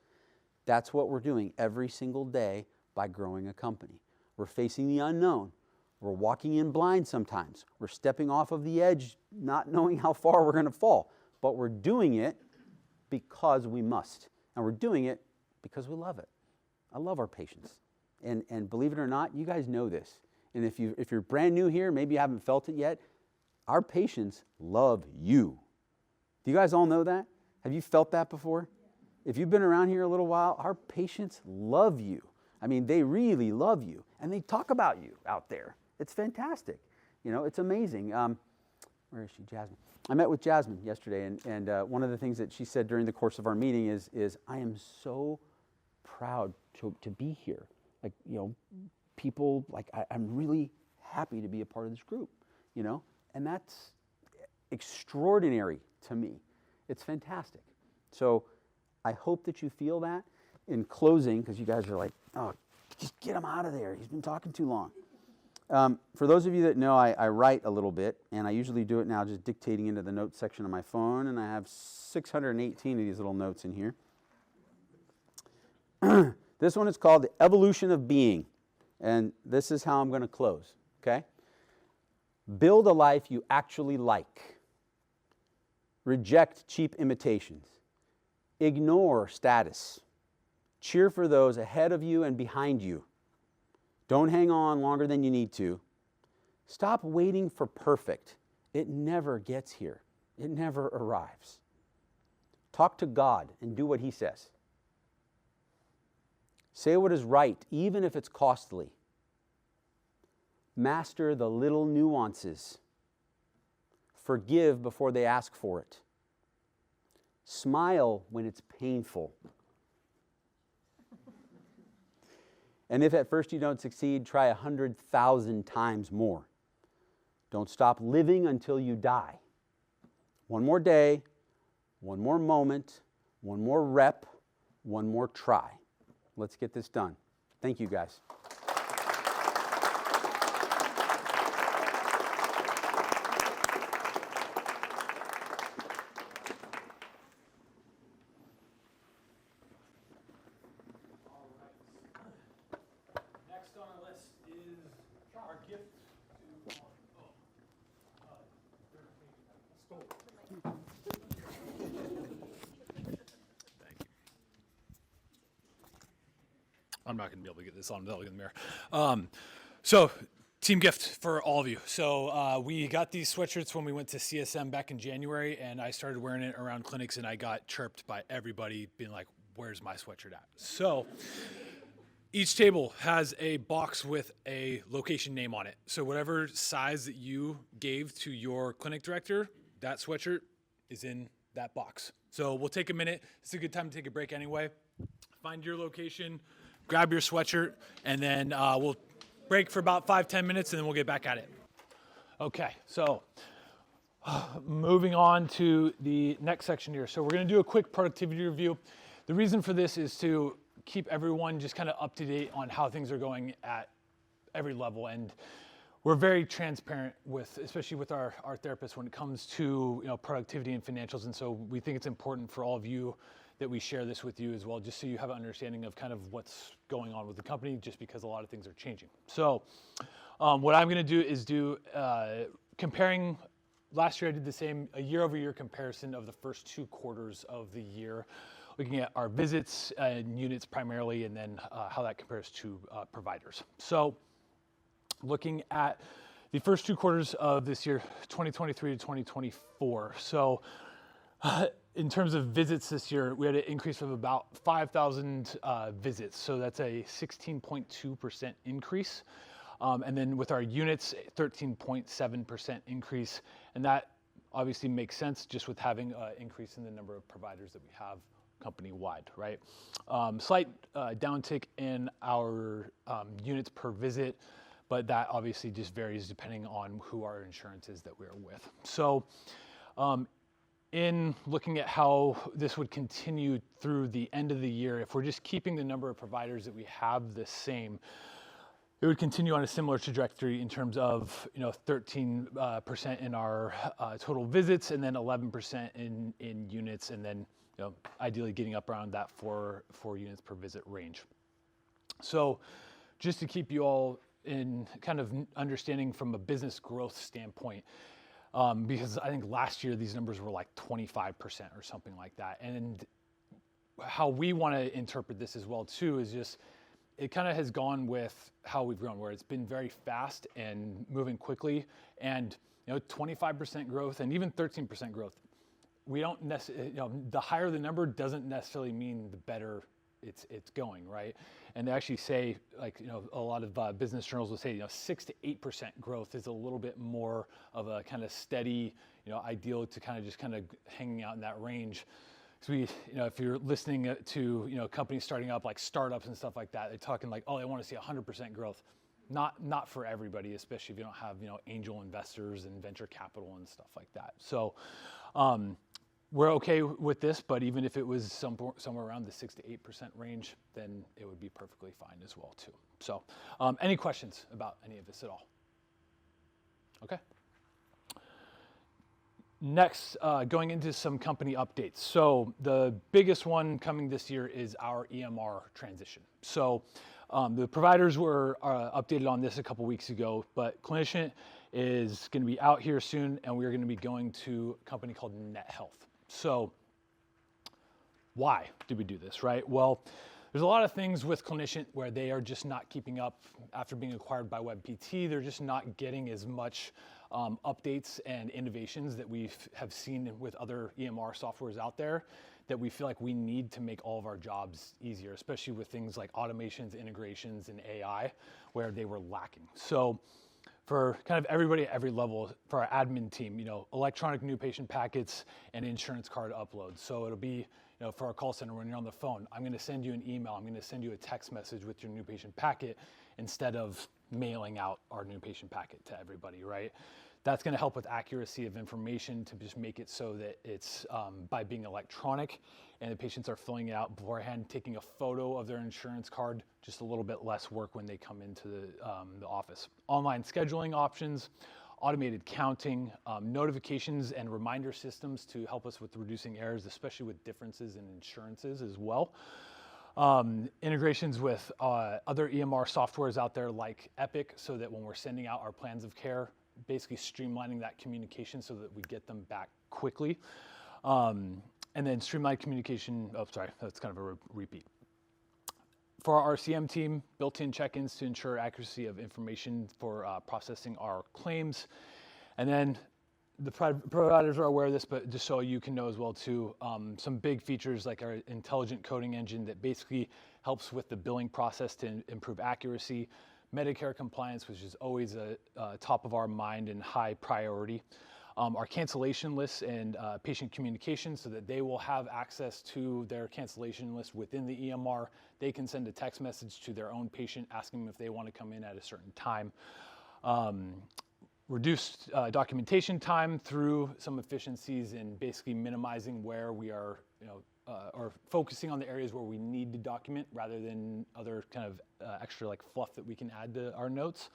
That's what we're doing every single day by growing a company. We're facing the unknown. We're walking in blind sometimes. We're stepping off of the edge, not knowing how far we're going to fall. But we're doing it because we must. And we're doing it because we love it. I love our patients. And believe it or not, you guys know this. And if you're brand new here, maybe you haven't felt it yet, our patients love you. Do you guys all know that? Have you felt that before? If you've been around here a little while, our patients love you. I mean, they really love you. And they talk about you out there. It's fantastic. It's amazing. Where is she? Jasmine. I met with Jasmine yesterday, and one of the things that she said during the course of our meeting is I am so proud to be here. Like, people, like I'm really happy to be a part of this group, you know? And that's extraordinary to me. It's fantastic. So I hope that you feel that. In closing, because you guys are like, oh, just get him out of there. He's been talking too long. For those of you that know, I write a little bit, and I usually do it now just dictating into the notes section of my phone, and I have 618 of these little notes in here. This one is called The Evolution of Being, and this is how I'm going to close, okay? Build a life you actually like. Reject cheap imitations. Ignore status. Cheer for those ahead of you and behind you. Don't hang on longer than you need to. Stop waiting for perfect. It never gets here. It never arrives. Talk to God and do what He says. Say what is right, even if it's costly. Master the little nuances. Forgive before they ask for it. Smile when it's painful. And if at first you don't succeed, try 100,000 times more. Don't stop living until you die. One more day, one more moment, one more rep, one more try. Let's get this done. Thank you, guys. Next on our list is our gift to I'm not going to be able to get this on the mirror. So, team gift for all of you. So, we got these sweatshirts when we went to CSM back in January, and I started wearing it around clinics, and I got chirped by everybody being like, where's my sweatshirt at? So, each table has a box with a location name on it. So whatever size that you gave to your clinic director, that sweatshirt is in that box. So we'll take a minute. It's a good time to take a break anyway. Find your location, grab your sweatshirt, and then we'll break for about 5-10 minutes, and then we'll get back at it. Okay, so moving on to the next section here. So we're going to do a quick productivity review. The reason for this is to keep everyone just kind of up to date on how things are going at every level. And we're very transparent with, especially with our therapists when it comes to, productivity and financials. And so we think it's important for all of you that we share this with you as well, just so you have an understanding of kind of what's going on with the company, just because a lot of things are changing. So what I'm going to do is comparing. Last year I did the same, a year-over-year comparison of the first 2 quarters of the year, looking at our visits and units primarily, and then how that compares to providers. So looking at the first 2 quarters of this year, 2023 to 2024. So in terms of visits this year, we had an increase of about 5,000 visits. So that's a 16.2% increase. And then with our units, 13.7% increase. And that obviously makes sense just with having an increase in the number of providers that we have company-wide, right? Slight downtick in our units per visit, but that obviously just varies depending on who our insurance is that we're with. So in looking at how this would continue through the end of the year, if we're just keeping the number of providers that we have the same, it would continue on a similar trajectory in terms of 13% in our total visits, and then 11% in units, and then ideally getting up around that 4 units per visit range. So just to keep you all in kind of understanding from a business growth standpoint, because I think last year these numbers were like 25% or something like that. And how we want to interpret this as well too is just, it kind of has gone with how we've grown, where it's been very fast and moving quickly, and 25% growth and even 13% growth. We don't necessarily, the higher the number doesn't necessarily mean the better it's going, right? And they actually say, like, a lot of business journals will say, 6 to 8% growth is a little bit more of a kind of steady, ideal to kind of hanging out in that range. So if you're listening to, companies starting up, like startups and stuff like that, they're talking like, oh, they want to see 100% growth. not for everybody, especially if you don't have angel investors and venture capital and stuff like that. So we're okay with this, but even if it was somewhere around the 6 to 8% range, then it would be perfectly fine as well too. So any questions about any of this at all? Okay. Next, going into some company updates. So the biggest one coming this year is our EMR transition. So the providers were updated on this a couple weeks ago, but Clinician is going to be out here soon, and we're going to be going to a company called NetHealth. So why did we do this, right? Well, there's a lot of things with Clinician where they are just not keeping up after being acquired by WebPT. They're just not getting as much updates and innovations that we have seen with other EMR softwares out there that we feel like we need to make all of our jobs easier, especially with things like automations, integrations, and AI, where they were lacking. So for kind of everybody at every level, for our admin team, electronic new patient packets and insurance card uploads. So it'll be, for our call center, when you're on the phone, I'm going to send you an email, I'm going to send you a text message with your new patient packet instead of mailing out our new patient packet to everybody, right? That's going to help with accuracy of information to just make it so that it's by being electronic and the patients are filling it out beforehand, taking a photo of their insurance card, just a little bit less work when they come into the office. Online scheduling options, automated counting, notifications and reminder systems to help us with reducing errors, especially with differences in insurances as well. Integrations with other EMR softwares out there like Epic, so that when we're sending out our plans of care, basically streamlining that communication so that we get them back quickly. And then streamlined communication, that's kind of a repeat. For our RCM team, built-in check-ins to ensure accuracy of information for processing our claims. And then the providers are aware of this, but just so you can know as well too, some big features like our intelligent coding engine that basically helps with the billing process to improve accuracy. Medicare compliance, which is always a top of our mind and high priority. Our cancellation lists and patient communication, so that they will have access to their cancellation list within the EMR. They can send a text message to their own patient asking them if they want to come in at a certain time. Reduced documentation time through some efficiencies and basically minimizing where we are, or focusing on the areas where we need to document rather than other kind of extra like fluff that we can add to our notes.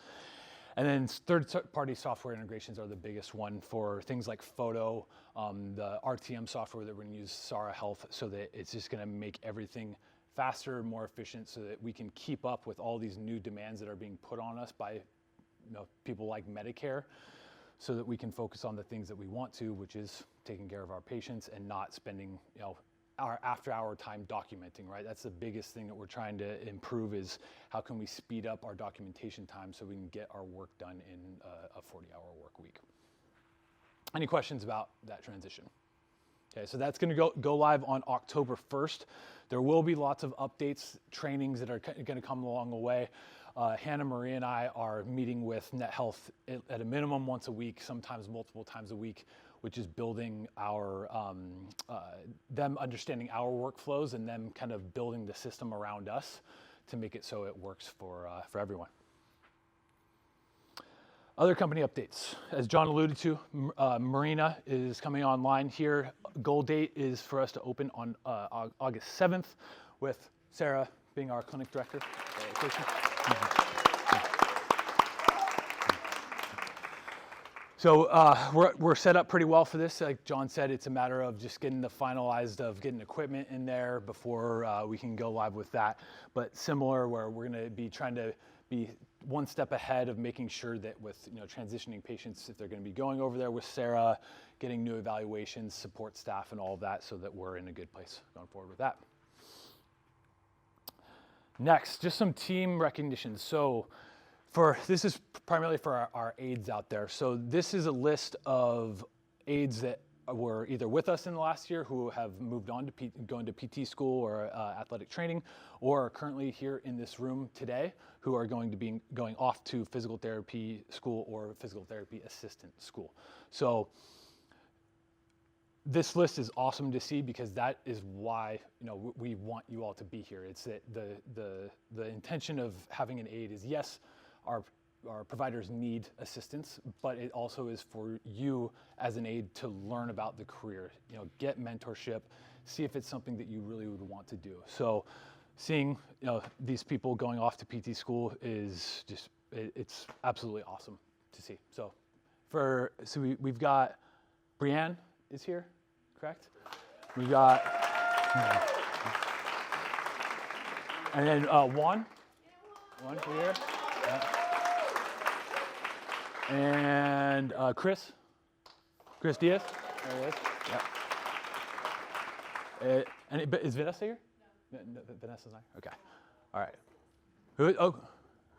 And then third-party software integrations are the biggest one for things like photo, the RTM software that we're going to use, Sara Health, so that it's just going to make everything faster, more efficient, so that we can keep up with all these new demands that are being put on us by people like Medicare, so that we can focus on the things that we want to, which is taking care of our patients and not spending our after-hour time documenting, right? That's the biggest thing that we're trying to improve, is how can we speed up our documentation time so we can get our work done in a 40-hour work week. Any questions about that transition? Okay, so that's gonna go live on October 1st. There will be lots of updates, trainings that are gonna come along the way. Hannah Marie and I are meeting with NetHealth at a minimum once a week, sometimes multiple times a week, which is building our, them understanding our workflows and them kind of building the system around us to make it so it works for everyone. Other company updates. As John alluded to, Marina is coming online here. Goal date is for us to open on August 7th, with Sarah being our clinic director. So we're set up pretty well for this. Like John said, it's a matter of just getting the finalized of getting equipment in there before we can go live with that. But similar, where we're going to be trying to be one step ahead of making sure that with transitioning patients, if they're going to be going over there with Sarah, getting new evaluations, support staff, and all of that, so that we're in a good place going forward with that. Next, just some team recognition. So this is primarily for our aides out there. So this is a list of aides that were either with us in the last year who have moved on to going to PT school or athletic training, or are currently here in this room today who are going to be going off to physical therapy school or physical therapy assistant school. So this list is awesome to see, because that is why we want you all to be here. It's that the intention of having an aide is, yes, our providers need assistance, but it also is for you as an aide to learn about the career, get mentorship, see if it's something that you really would want to do. So seeing these people going off to PT school is just, it's absolutely awesome to see. So we've got Brianne is here, correct? We got, and then Juan here. Yeah. And Chris Diaz. There he is. Yeah. And is Vanessa here? No. Vanessa's not here? Okay. All right.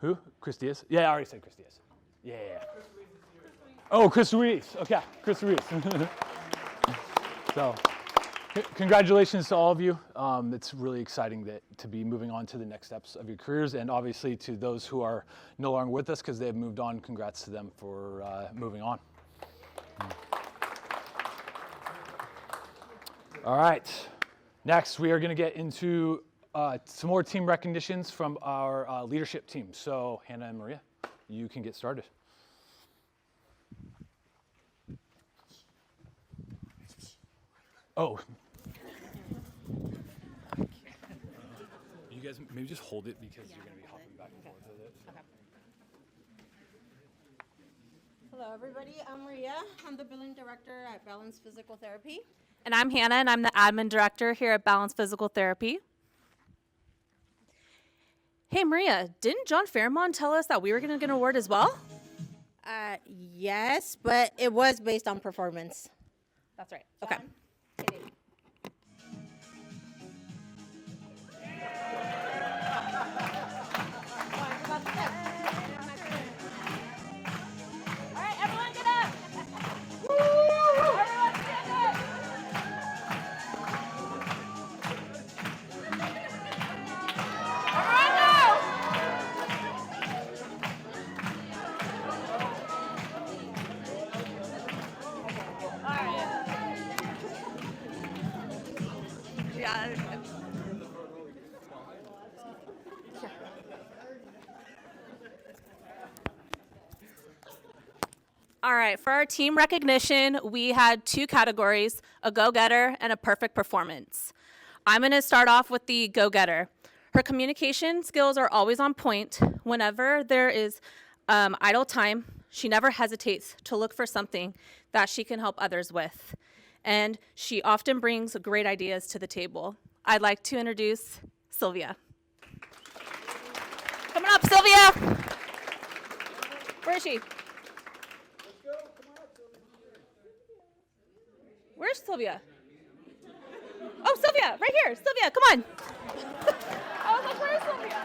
Who? Chris Diaz? Yeah, I already said Chris Diaz. Yeah. Oh, Chris Ruiz. Okay, Chris Ruiz. So, congratulations to all of you. It's really exciting to be moving on to the next steps of your careers, and obviously to those who are no longer with us because they have moved on, congrats to them for moving on. All right, next we are going to get into some more team recognitions from our leadership team. So Hannah and Maria, you can get started. Oh. You guys maybe just hold it because you're going to be hopping back and forth with it. Okay. Hello, everybody. I'm Maria. I'm the billing director at Balance Physical Therapy. And I'm Hannah, and I'm the admin director here at Balance Physical Therapy. Hey, Maria, didn't John Fairmont tell us that we were going to get an award as well? Yes, but it was based on performance. That's right. Okay. All right, everyone get up. Everyone stand up. Everyone go. Yeah. All right, for our team recognition, we had 2 categories, a go-getter and a perfect performance. I'm gonna start off with the go-getter. Her communication skills are always on point. Whenever there is idle time, she never hesitates to look for something that she can help others with. And she often brings great ideas to the table. I'd like to introduce Sylvia. Coming up, Sylvia. Where is she? Where's Sylvia? Oh, Sylvia, right here. Sylvia, come on. I was like, where's Sylvia?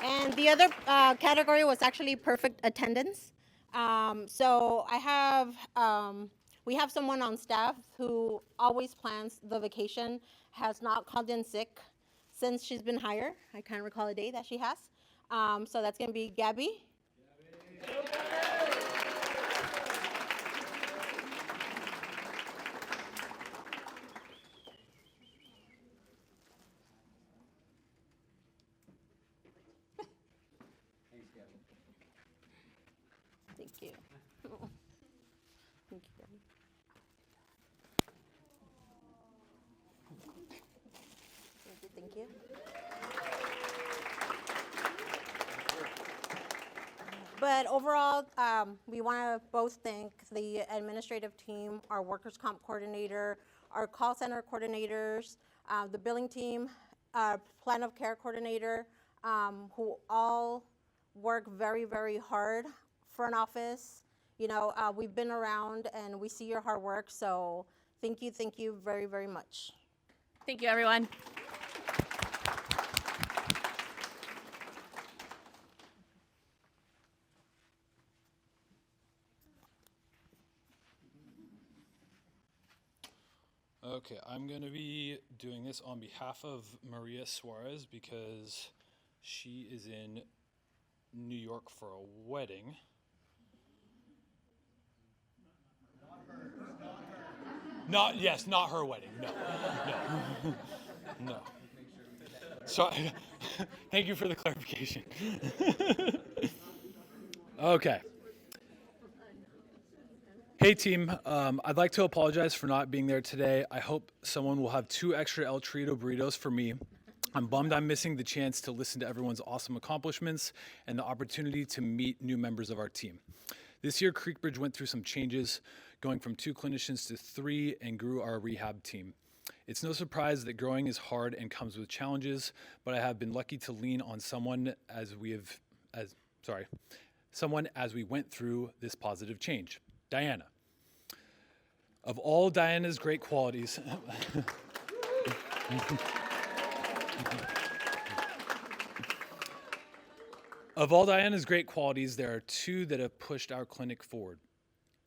And the other category was actually perfect attendance. So we have someone on staff who always plans the vacation, has not called in sick since she's been hired. I can't recall a day that she has. So that's going to be Gabby. Thank you. Thank you, Gabby. Thank you. But overall, we want to both thank the administrative team, our workers' comp coordinator, our call center coordinators, the billing team, plan of care coordinator, who all work very, very hard. Front office, we've been around and we see your hard work. So thank you very, very much. Thank you, everyone. Okay, I'm going to be doing this on behalf of Maria Suarez because She is in New York for a wedding. Not her wedding. No. No. So, thank you for the clarification. Okay. Hey team, I'd like to apologize for not being there today. I hope someone will have 2 extra El Torito burritos for me. I'm bummed I'm missing the chance to listen to everyone's awesome accomplishments and the opportunity to meet new members of our team. This year, Creekbridge went through some changes, going from 2 clinicians to 3 and grew our rehab team. It's no surprise that growing is hard and comes with challenges, but I have been lucky to lean on someone as we went through this positive change. Diana. Of all Diana's great qualities, there are 2 that have pushed our clinic forward.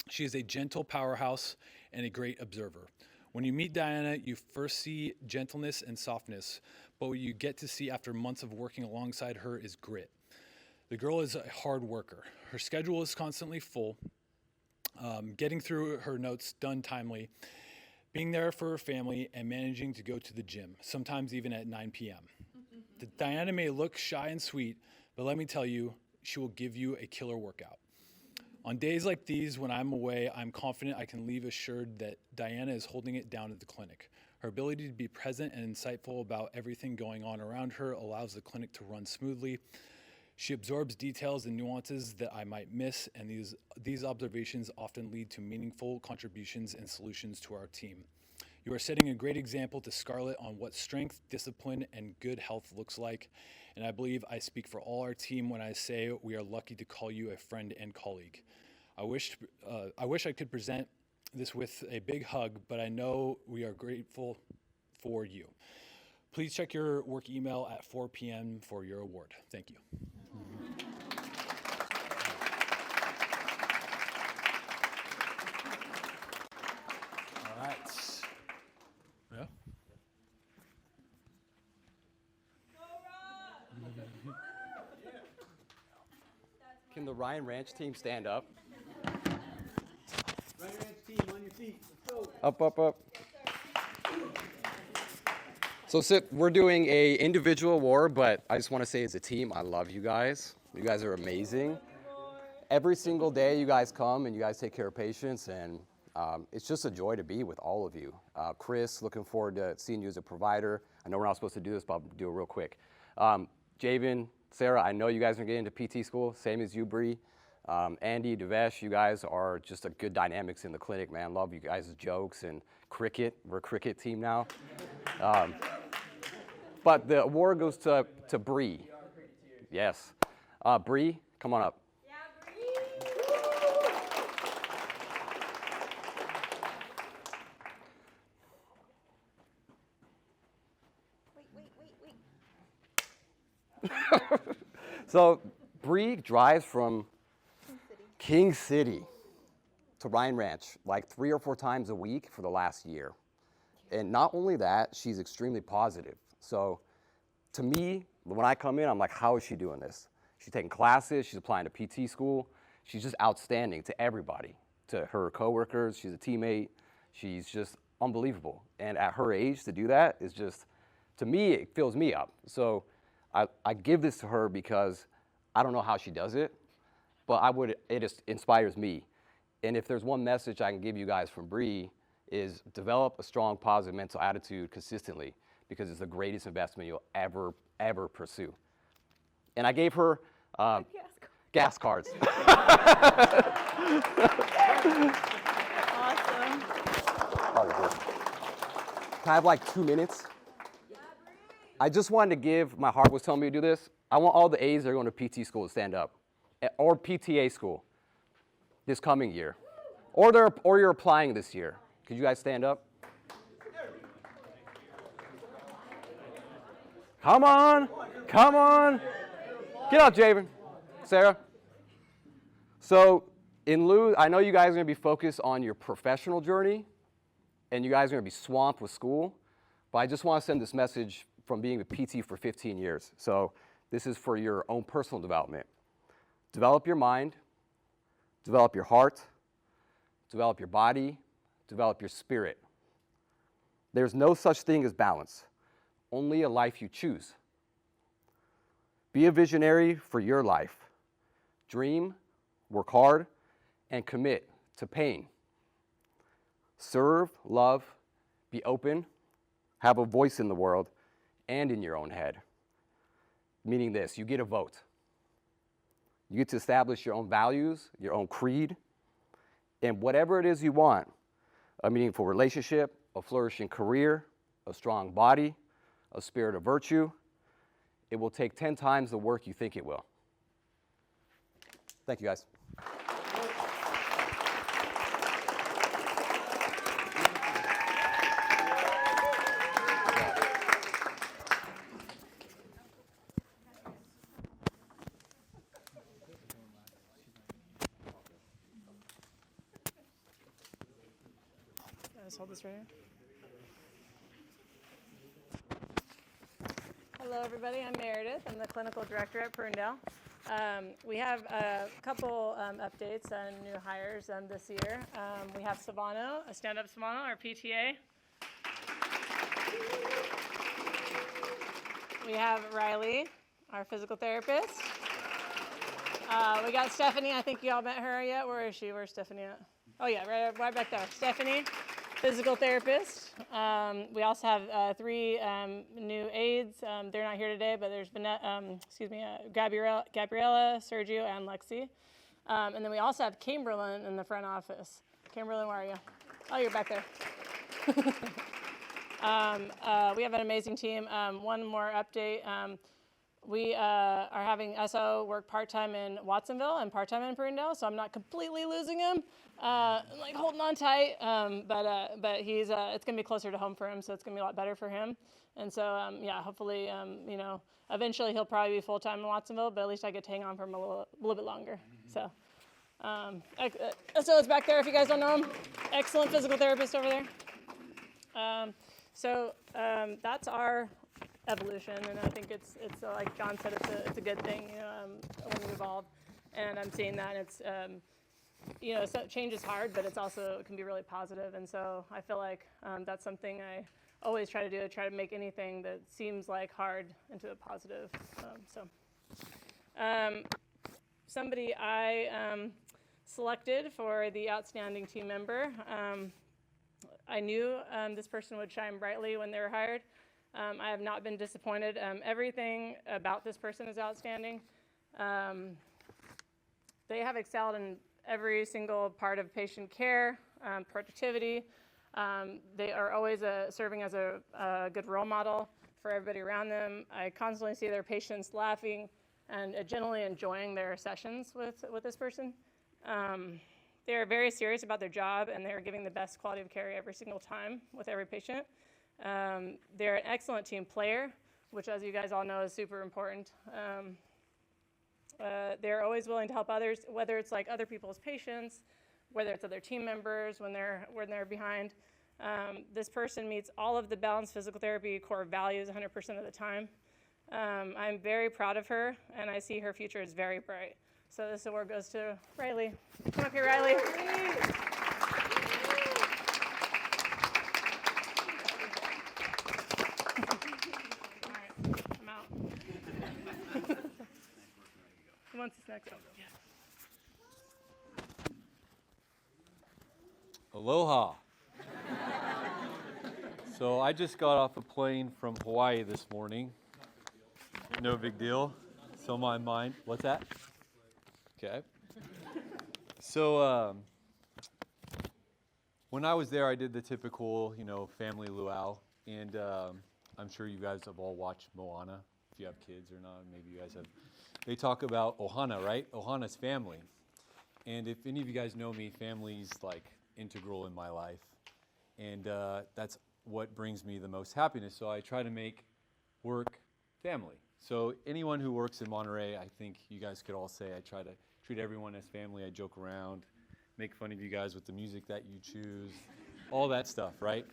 She is a gentle powerhouse and a great observer. When you meet Diana, you first see gentleness and softness, but what you get to see after months of working alongside her is grit. The girl is a hard worker. Her schedule is constantly full, getting through her notes done timely, being there for her family, and managing to go to the gym, sometimes even at 9 p.m. Diana may look shy and sweet, but let me tell you, she will give you a killer workout. On days like these, when I'm away, I'm confident I can leave assured that Diana is holding it down at the clinic. Her ability to be present and insightful about everything going on around her allows the clinic to run smoothly. She absorbs details and nuances that I might miss, and these observations often lead to meaningful contributions and solutions to our team. You are setting a great example to Scarlett on what strength, discipline, and good health looks like, and I believe I speak for all our team when I say we are lucky to call you a friend and colleague. I wish I could present this with a big hug, but I know we are grateful for you. Please check your work email at 4 p.m. for your award. Thank you. All right. Yeah. Can the Ryan Ranch team stand up? Ryan Ranch team, on your feet. Let's go. Up, up, up. So we're doing a individual award, but I just want to say as a team, I love you guys. You guys are amazing. Every single day you guys come and you guys take care of patients, and it's just a joy to be with all of you. Chris, looking forward to seeing you as a provider. I know we're not supposed to do this, but I'll do it real quick. Javen, Sarah, I know you guys are getting into PT school, same as you, Bree. Andy, Devesh, you guys are just a good dynamics in the clinic, man. Love you guys' jokes and cricket. We're a cricket team now. But the award goes to Bree. Yes. Bree, come on up. Yeah, Bree. Wait. So Bree drives from King City to Ryan Ranch like 3 or 4 times a week for the last year. And not only that, she's extremely positive. So to me, when I come in, I'm like, how is she doing this? She's taking classes, she's applying to PT school. She's just outstanding to everybody, to her coworkers. She's a teammate. She's just unbelievable. And at her age to do that is just, to me, it fills me up. So I give this to her because I don't know how she does it, but it just inspires me. And if there's one message I can give you guys from Bree, is develop a strong, positive mental attitude consistently, because it's the greatest investment you'll ever pursue. And I gave her gas cards. Awesome. Can I have like 2 minutes? I just wanted to give, my heart was telling me to do this. I want all the A's that are going to PT school to stand up, or PTA school this coming year, or you're applying this year. Could you guys stand up? Come on. Get up, Javen. Sarah. So in lieu, I know you guys are going to be focused on your professional journey, and you guys are going to be swamped with school, but I just want to send this message from being a PT for 15 years. So This is for your own personal development. Develop your mind, develop your heart, develop your body, develop your spirit. There's no such thing as balance, only a life you choose. Be a visionary for your life. Dream, work hard, and commit to pain. Serve, love, be open, have a voice in the world and in your own head. Meaning this, you get a vote. You get to establish your own values, your own creed, and whatever it is you want, a meaningful relationship, a flourishing career, a strong body, a spirit of virtue, it will take 10 times the work you think it will. Thank you, guys. Let's hold this right here. Hello, everybody. I'm Meredith. I'm the clinical director at Perndale. We have a couple updates on new hires this year. We have Savano, a stand-up Savano, our PTA. We have Riley, our physical therapist. We got Stephanie. I think you all met her yet. Where is she? Where's Stephanie at? Oh, yeah, right back there. Stephanie, physical therapist. We also have 3 new aides. They're not here today, but there's Gabriella, Sergio, and Lexi. And then we also have Camberlyn in the front office. Camberlyn, where are you? Oh, you're back there. We have an amazing team. One more update. We are having SO work part-time in Watsonville and part-time in Perndale, so I'm not completely losing him. Like holding on tight, but he's it's gonna be closer to home for him, so it's gonna be a lot better for him. And so yeah, hopefully eventually he'll probably be full-time in Watsonville, but at least I get to hang on for him a little bit longer. So so it's back there if you guys don't know him. Excellent physical therapist over there. That's our evolution, and I think it's like John said, it's a good thing, when you evolve, and I'm seeing that it's so change is hard, but it can be really positive, and so I feel like that's something I always try to make anything that seems like hard into a positive. Somebody I selected for the outstanding team member. I knew this person would shine brightly when they were hired. I have not been disappointed. Everything about this person is outstanding. They have excelled in every single part of patient care, productivity. They are always serving as a good role model for everybody around them. I constantly see their patients laughing and generally enjoying their sessions with this person. They are very serious about their job, and they're giving the best quality of care every single time with every patient. They're an excellent team player, which, as you guys all know, is super important. They're always willing to help others, whether it's like other people's patients, whether it's other team members when they're behind. This person meets all of the balanced physical therapy core values 100% of the time. I'm very proud of her, and I see her future is very bright. So this award goes to Riley. Come up here, Riley. All right, I'm out. Who wants this next one? Aloha. So I just got off a plane from Hawaii this morning. No big deal. So my mind, what's that? Okay. So when I was there, I did the typical, family luau, and I'm sure you guys have all watched Moana. If you have kids or not, maybe you guys have. They talk about Ohana, right? Ohana's family. And if any of you guys know me, family's like integral in my life, and that's what brings me the most happiness. So I try to make work family. So anyone who works in Monterey, I think you guys could all say I try to treat everyone as family. I joke around, make fun of you guys with the music that you choose, all that stuff, right?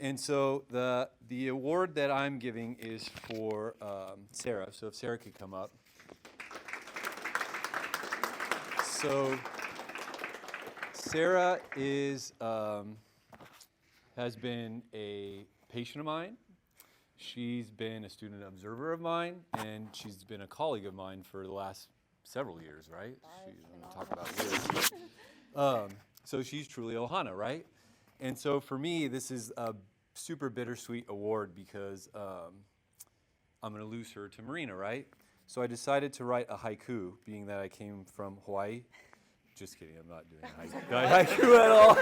And so the award that I'm giving is for Sarah. So if Sarah could come up. So Sarah has been a patient of mine. She's been a student observer of mine, and she's been a colleague of mine for the last several years, right? We're gonna talk about years. So she's truly Ohana, right? And so for me, this is a super bittersweet award because I'm going to lose her to Marina, right? So I decided to write a haiku, being that I came from Hawaii. Just kidding, I'm not doing haiku at all.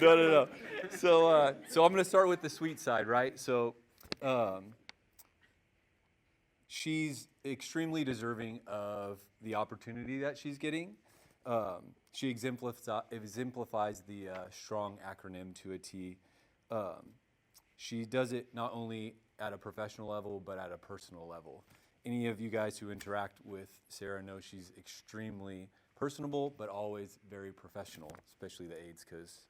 No. So I'm going to start with the sweet side, right? So she's extremely deserving of the opportunity that she's getting. She exemplifies the strong acronym to a T. She does it not only at a professional level, but at a personal level. Any of you guys who interact with Sarah know she's extremely personable, but always very professional, especially the aides, because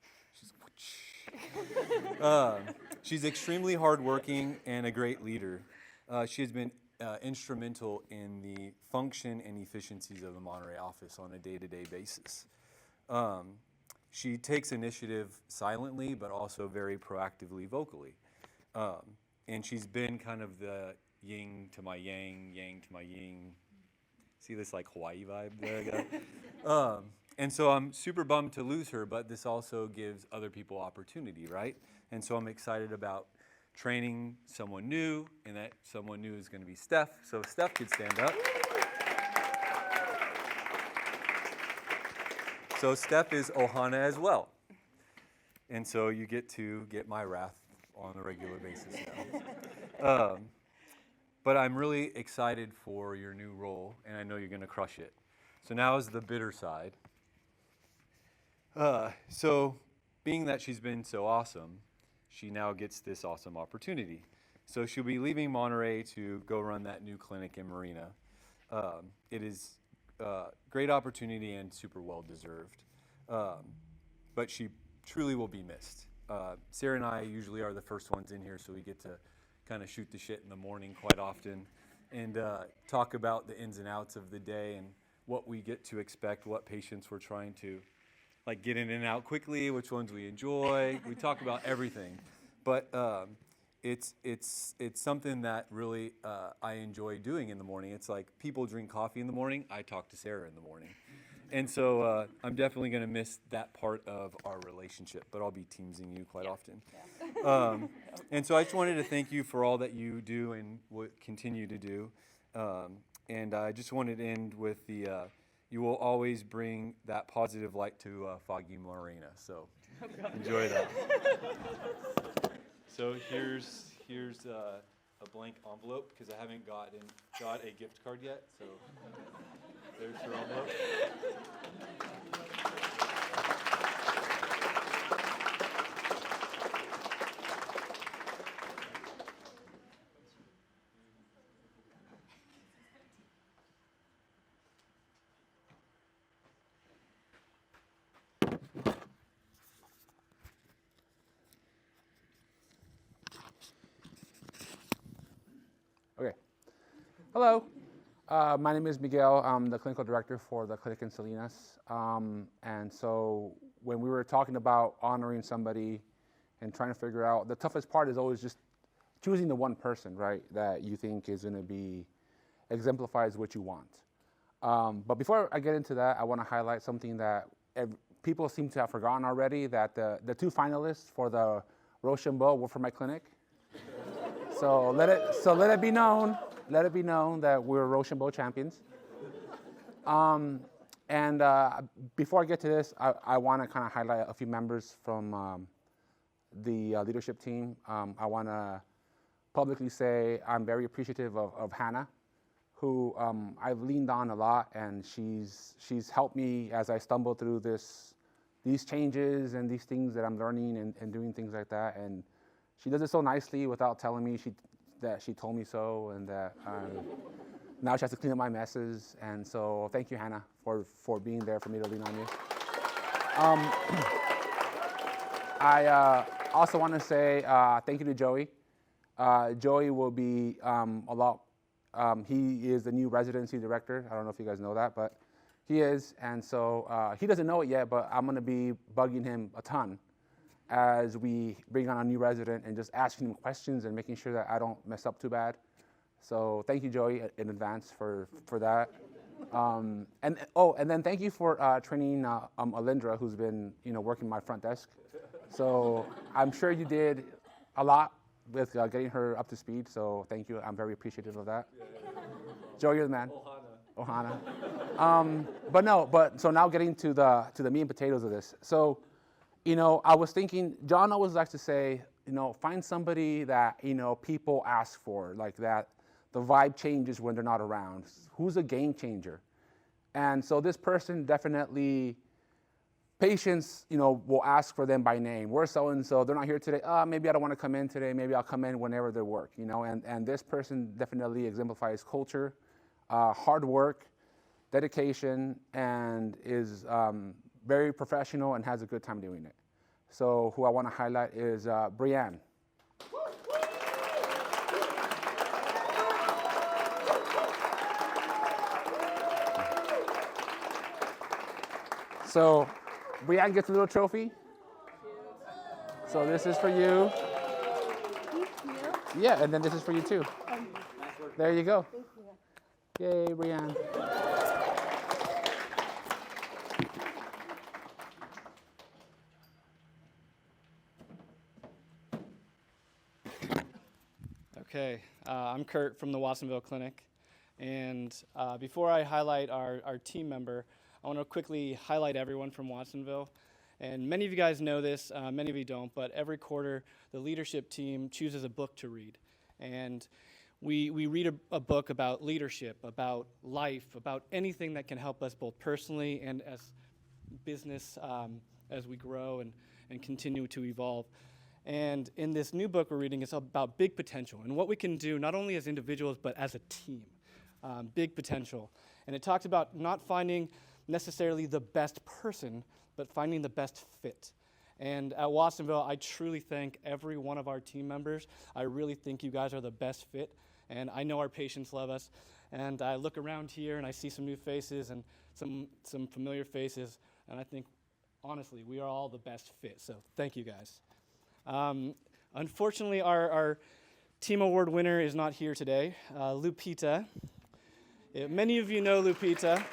she's extremely hardworking and a great leader. She has been instrumental in the function and efficiencies of the Monterey office on a day-to-day basis. She takes initiative silently, but also very proactively vocally. And she's been kind of the yin to my yang, yang to my yin. See this like Hawaii vibe that I got? And so I'm super bummed to lose her, but this also gives other people opportunity, right? And so I'm excited about training someone new, and that someone new is going to be Steph. So if Steph could stand up. So Steph is Ohana as well. And so you get to get my wrath on a regular basis now. But I'm really excited for your new role, and I know you're going to crush it. So now is the bitter side. So being that she's been so awesome, she now gets this awesome opportunity. So she'll be leaving Monterey to go run that new clinic in Marina. It is a great opportunity and super well deserved. But she truly will be missed. Sarah and I usually are the first ones in here, so we get to kind of shoot the shit in the morning quite often and talk about the ins and outs of the day and what we get to expect, what patients we're trying to like get in and out quickly, which ones we enjoy. We talk about everything, but it's something that really I enjoy doing in the morning. It's like people drink coffee in the morning, I talk to Sarah in the morning. And so I'm definitely going to miss that part of our relationship, but I'll be teamsing you quite often. Yeah. And so I just wanted to thank you for all that you do and what continue to do. And I just wanted to end with you will always bring that positive light to foggy Marina. So enjoy that. So here's a blank envelope because I haven't got a gift card yet. So there's your envelope. Okay. Hello. My name is Miguel. I'm the clinical director for the clinic in Salinas. And so when we were talking about honoring somebody and trying to figure out, the toughest part is always just choosing the one person, right, that you think is going to be, exemplifies what you want. But before I get into that, I want to highlight something that people seem to have forgotten already, that the two finalists for the Rochambeau were from my clinic. So let it be known that we're Rochambeau champions. And before I get to this, I want to kind of highlight a few members from the leadership team. I want to publicly say I'm very appreciative of Hannah, who I've leaned on a lot, and she's helped me as I stumble through these changes and these things that I'm learning and doing things like that. And she does it so nicely without telling me that she told me so, and that now she has to clean up my messes. And so thank you, Hannah, for being there for me to lean on you. also want to say thank you to Joey. Joey will be he is the new residency director. I don't know if you guys know that, but he is. And so he doesn't know it yet, but I'm going to be bugging him a ton as we bring on a new resident and just asking him questions and making sure that I don't mess up too bad. So thank you, Joey, in advance for that. And then thank you for training Alindra, who's been working my front desk. So I'm sure you did a lot with getting her up to speed. So thank you. I'm very appreciative of that. Joey, you're the man. Ohana. So now getting to the meat and potatoes of this. So, I was thinking, John always likes to say, find somebody that, people ask for, like that the vibe changes when they're not around. Who's a game changer? And so this person definitely, patients, will ask for them by name. Where's so-and-so? They're not here today. Maybe I don't want to come in today. Maybe I'll come in whenever they work, and this person definitely exemplifies culture, hard work, dedication, and is very professional and has a good time doing it. So who I want to highlight is Brianne. So Brianne gets a little trophy. So this is for you. Yeah, and then this is for you too. There you go. Yay, Brianne. Okay, I'm Kurt from the Watsonville Clinic, and before I highlight our team member, I want to quickly highlight everyone from Watsonville. And many of you guys know this, many of you don't, but every quarter the leadership team chooses a book to read. And we read a book about leadership, about life, about anything that can help us both personally and as business as we grow and continue to evolve. And in this new book we're reading, it's about big potential and what we can do not only as individuals but as a team. Big potential. And it talks about not finding necessarily the best person, but finding the best fit. And at Watsonville, I truly thank every one of our team members. I really think you guys are the best fit, and I know our patients love us. And I look around here and I see some new faces and some familiar faces, and I think, honestly, we are all the best fit. So thank you guys. Unfortunately, our team award winner is not here today, Lupita. Many of you know Lupita.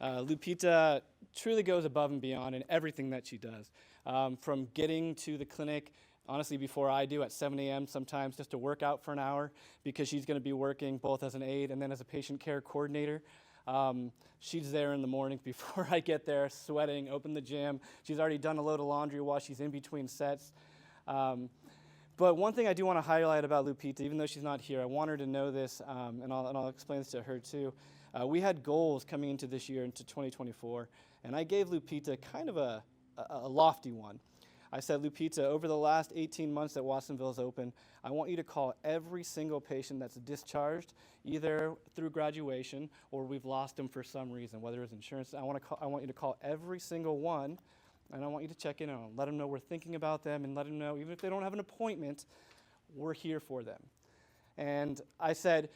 Lupita truly goes above and beyond in everything that she does. From getting to the clinic, honestly, before I do at 7 a.m. sometimes just to work out for an hour because she's going to be working both as an aide and then as a patient care coordinator. She's there in the morning before I get there, sweating, open the gym. She's already done a load of laundry while she's in between sets. But one thing I do want to highlight about Lupita, even though she's not here, I want her to know this, and I'll explain this to her too. We had goals coming into this year, into 2024, and I gave Lupita kind of a lofty one. I said, Lupita, over the last 18 months that Watsonville is open, I want you to call every single patient that's discharged, either through graduation or we've lost them for some reason, whether it's insurance. I want you to call every single one, and I want you to check in on them. Let them know we're thinking about them, and let them know, even if they don't have an appointment, we're here for them. And I said,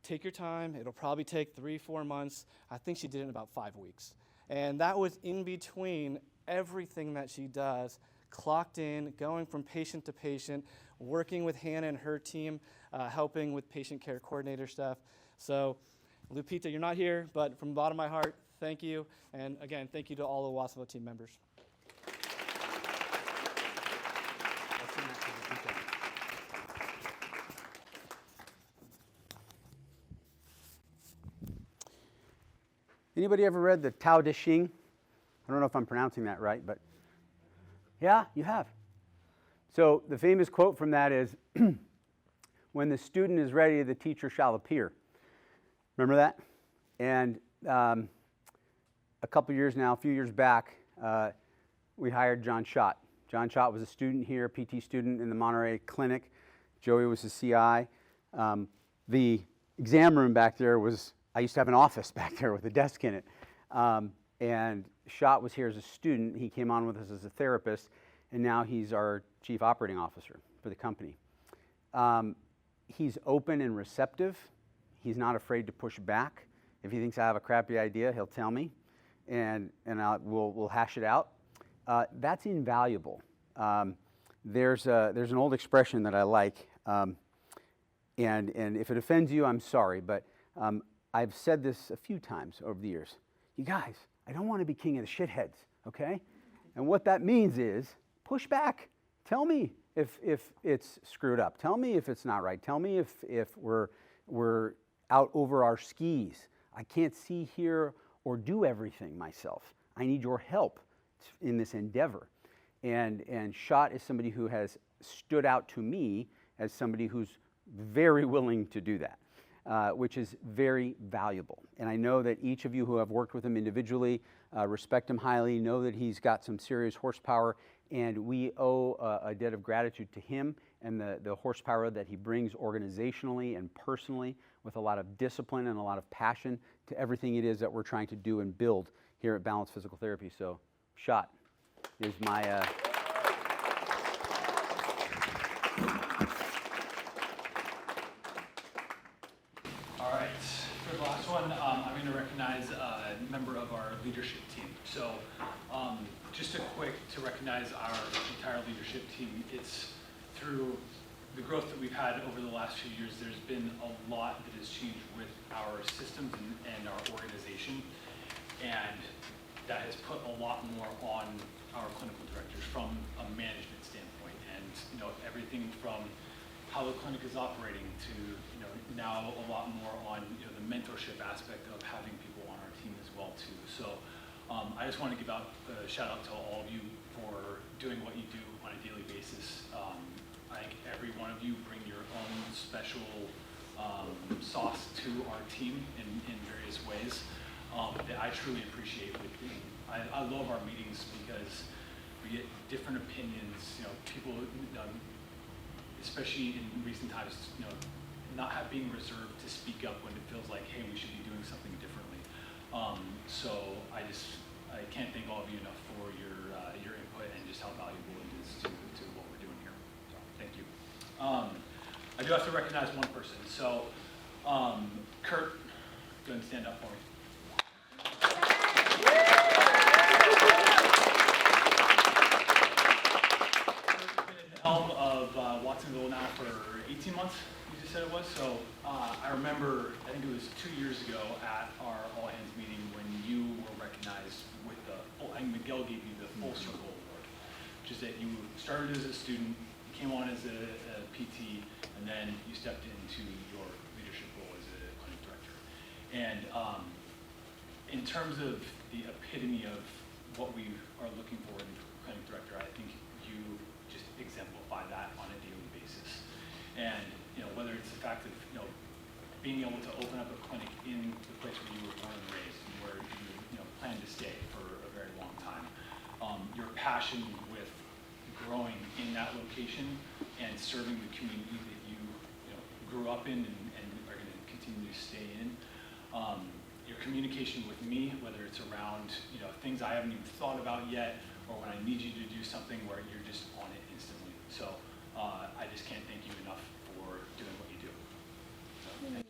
take your time. It'll probably take 3-4 months. I think she did it in about 5 weeks. And that was in between everything that she does, clocked in, going from patient to patient, working with Hannah and her team, helping with patient care coordinator stuff. So, Lupita, you're not here, but from the bottom of my heart, thank you. And again, thank you to all the Watsonville team members. Anybody ever read the Tao Te Ching? I don't know if I'm pronouncing that right, but yeah, you have. So the famous quote from that is, when the student is ready, the teacher shall appear. Remember that? And a few years back, we hired John Schott. John Schott was a student here, a PT student in the Monterey Clinic. Joey was his CI. The exam room back there was, I used to have an office back there with a desk in it. And Schott was here as a student. He came on with us as a therapist, and now he's our chief operating officer for the company. He's open and receptive. He's not afraid to push back. If he thinks I have a crappy idea, he'll tell me, and we'll hash it out. That's invaluable. There's an old expression that I like, and if it offends you, I'm sorry, but I've said this a few times over the years. You guys, I don't want to be king of the shitheads, okay? And what that means is push back. Tell me if it's screwed up. Tell me if it's not right. Tell me if we're out over our skis. I can't see, hear, or do everything myself. I need your help in this endeavor. And Schott is somebody who has stood out to me as somebody who's very willing to do that, which is very valuable. And I know that each of you who have worked with him individually respect him highly, know that he's got some serious horsepower, and we owe a debt of gratitude to him and the horsepower that he brings organizationally and personally, with a lot of discipline and a lot of passion to everything it is that we're trying to do and build here at Balance Physical Therapy. So, Schott is my... All right, for the last one, I'm going to recognize a member of our leadership team. So just to recognize our entire leadership team. It's through the growth that we've had over the last few years, there's been a lot that has changed with our systems and our organization. And that has put a lot more on our clinical directors from a management standpoint. And everything from how the clinic is operating to now a lot more on the mentorship aspect of having people on our team as well too. So I just want to give out a shout out to all of you for doing what you do on a daily basis. I think every one of you bring your own special sauce to our team in various ways that I truly appreciate. I love our meetings because we get different opinions. People, especially in recent times, not being reserved to speak up when it feels like, hey, we should be doing something differently. So I can't thank all of you enough for your input and just how valuable it is to what we're doing here. So thank you. I do have to recognize one person. So Kurt, go ahead and stand up for me. Helm of Watsonville now for 18 months, you just said it was. So I remember, I think it was 2 years ago at our all hands meeting when you were recognized with and Miguel gave you the Full Circle Award, which is that you started as a student, you came on as a PT, and then you stepped into your leadership role as a clinic director. And in terms of the epitome of what we are looking for in the clinic director, I think you just exemplify that on a daily basis. And whether it's the fact of being able to open up a clinic in the place where you were born and raised and where you plan to stay for a very long time, your passion with growing in that location and serving the community that you grew up in and are going to continue to stay in. Your communication with me, whether it's around things I haven't even thought about yet, or when I need you to do something where you're just on it instantly. So I just can't thank you enough for doing what you do. So, thank you.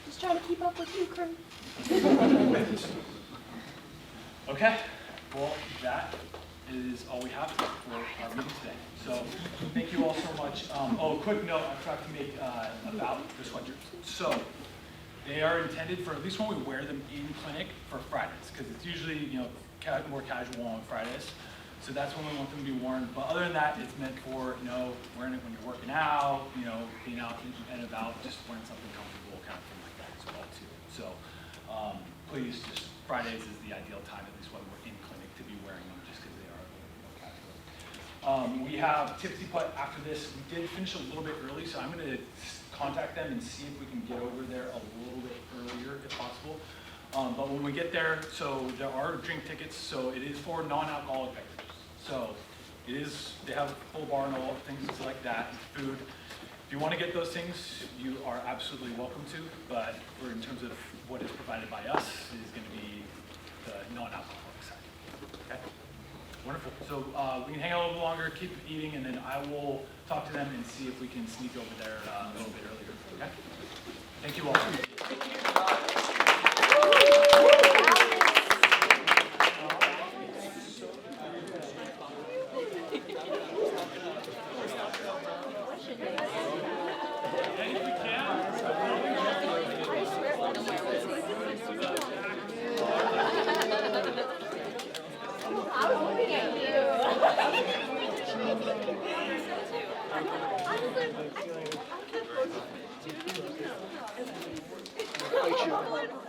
Just trying to keep up with you, Kurt. Okay, well, that is all we have for our meeting today. So thank you all so much. A quick note I forgot to make about the sweatshirts. So they are intended for, at least when we wear them in clinic, for Fridays, because it's usually more casual on Fridays. So that's when we want them to be worn. But other than that, it's meant for wearing it when you're working out, being out and about, just wearing something comfortable, kind of thing like that as well too. So please, just Fridays is the ideal time, at least when we're in clinic, to be wearing them, just because they are a little bit more casual. We have Tipsy Putt after this. We did finish a little bit early, so I'm going to contact them and see if we can get over there a little bit earlier if possible. But when we get there, so there are drink tickets, so it is for non-alcoholic beverages. So it is, they have a full bar and all things like that, and food. If you want to get those things, you are absolutely welcome to, but in terms of what is provided by us is going to be the non-alcoholic side. Okay? Wonderful. So we can hang out a little longer, keep eating, and then I will talk to them and see if we can sneak over there a little bit earlier. Okay? Thank you all. I was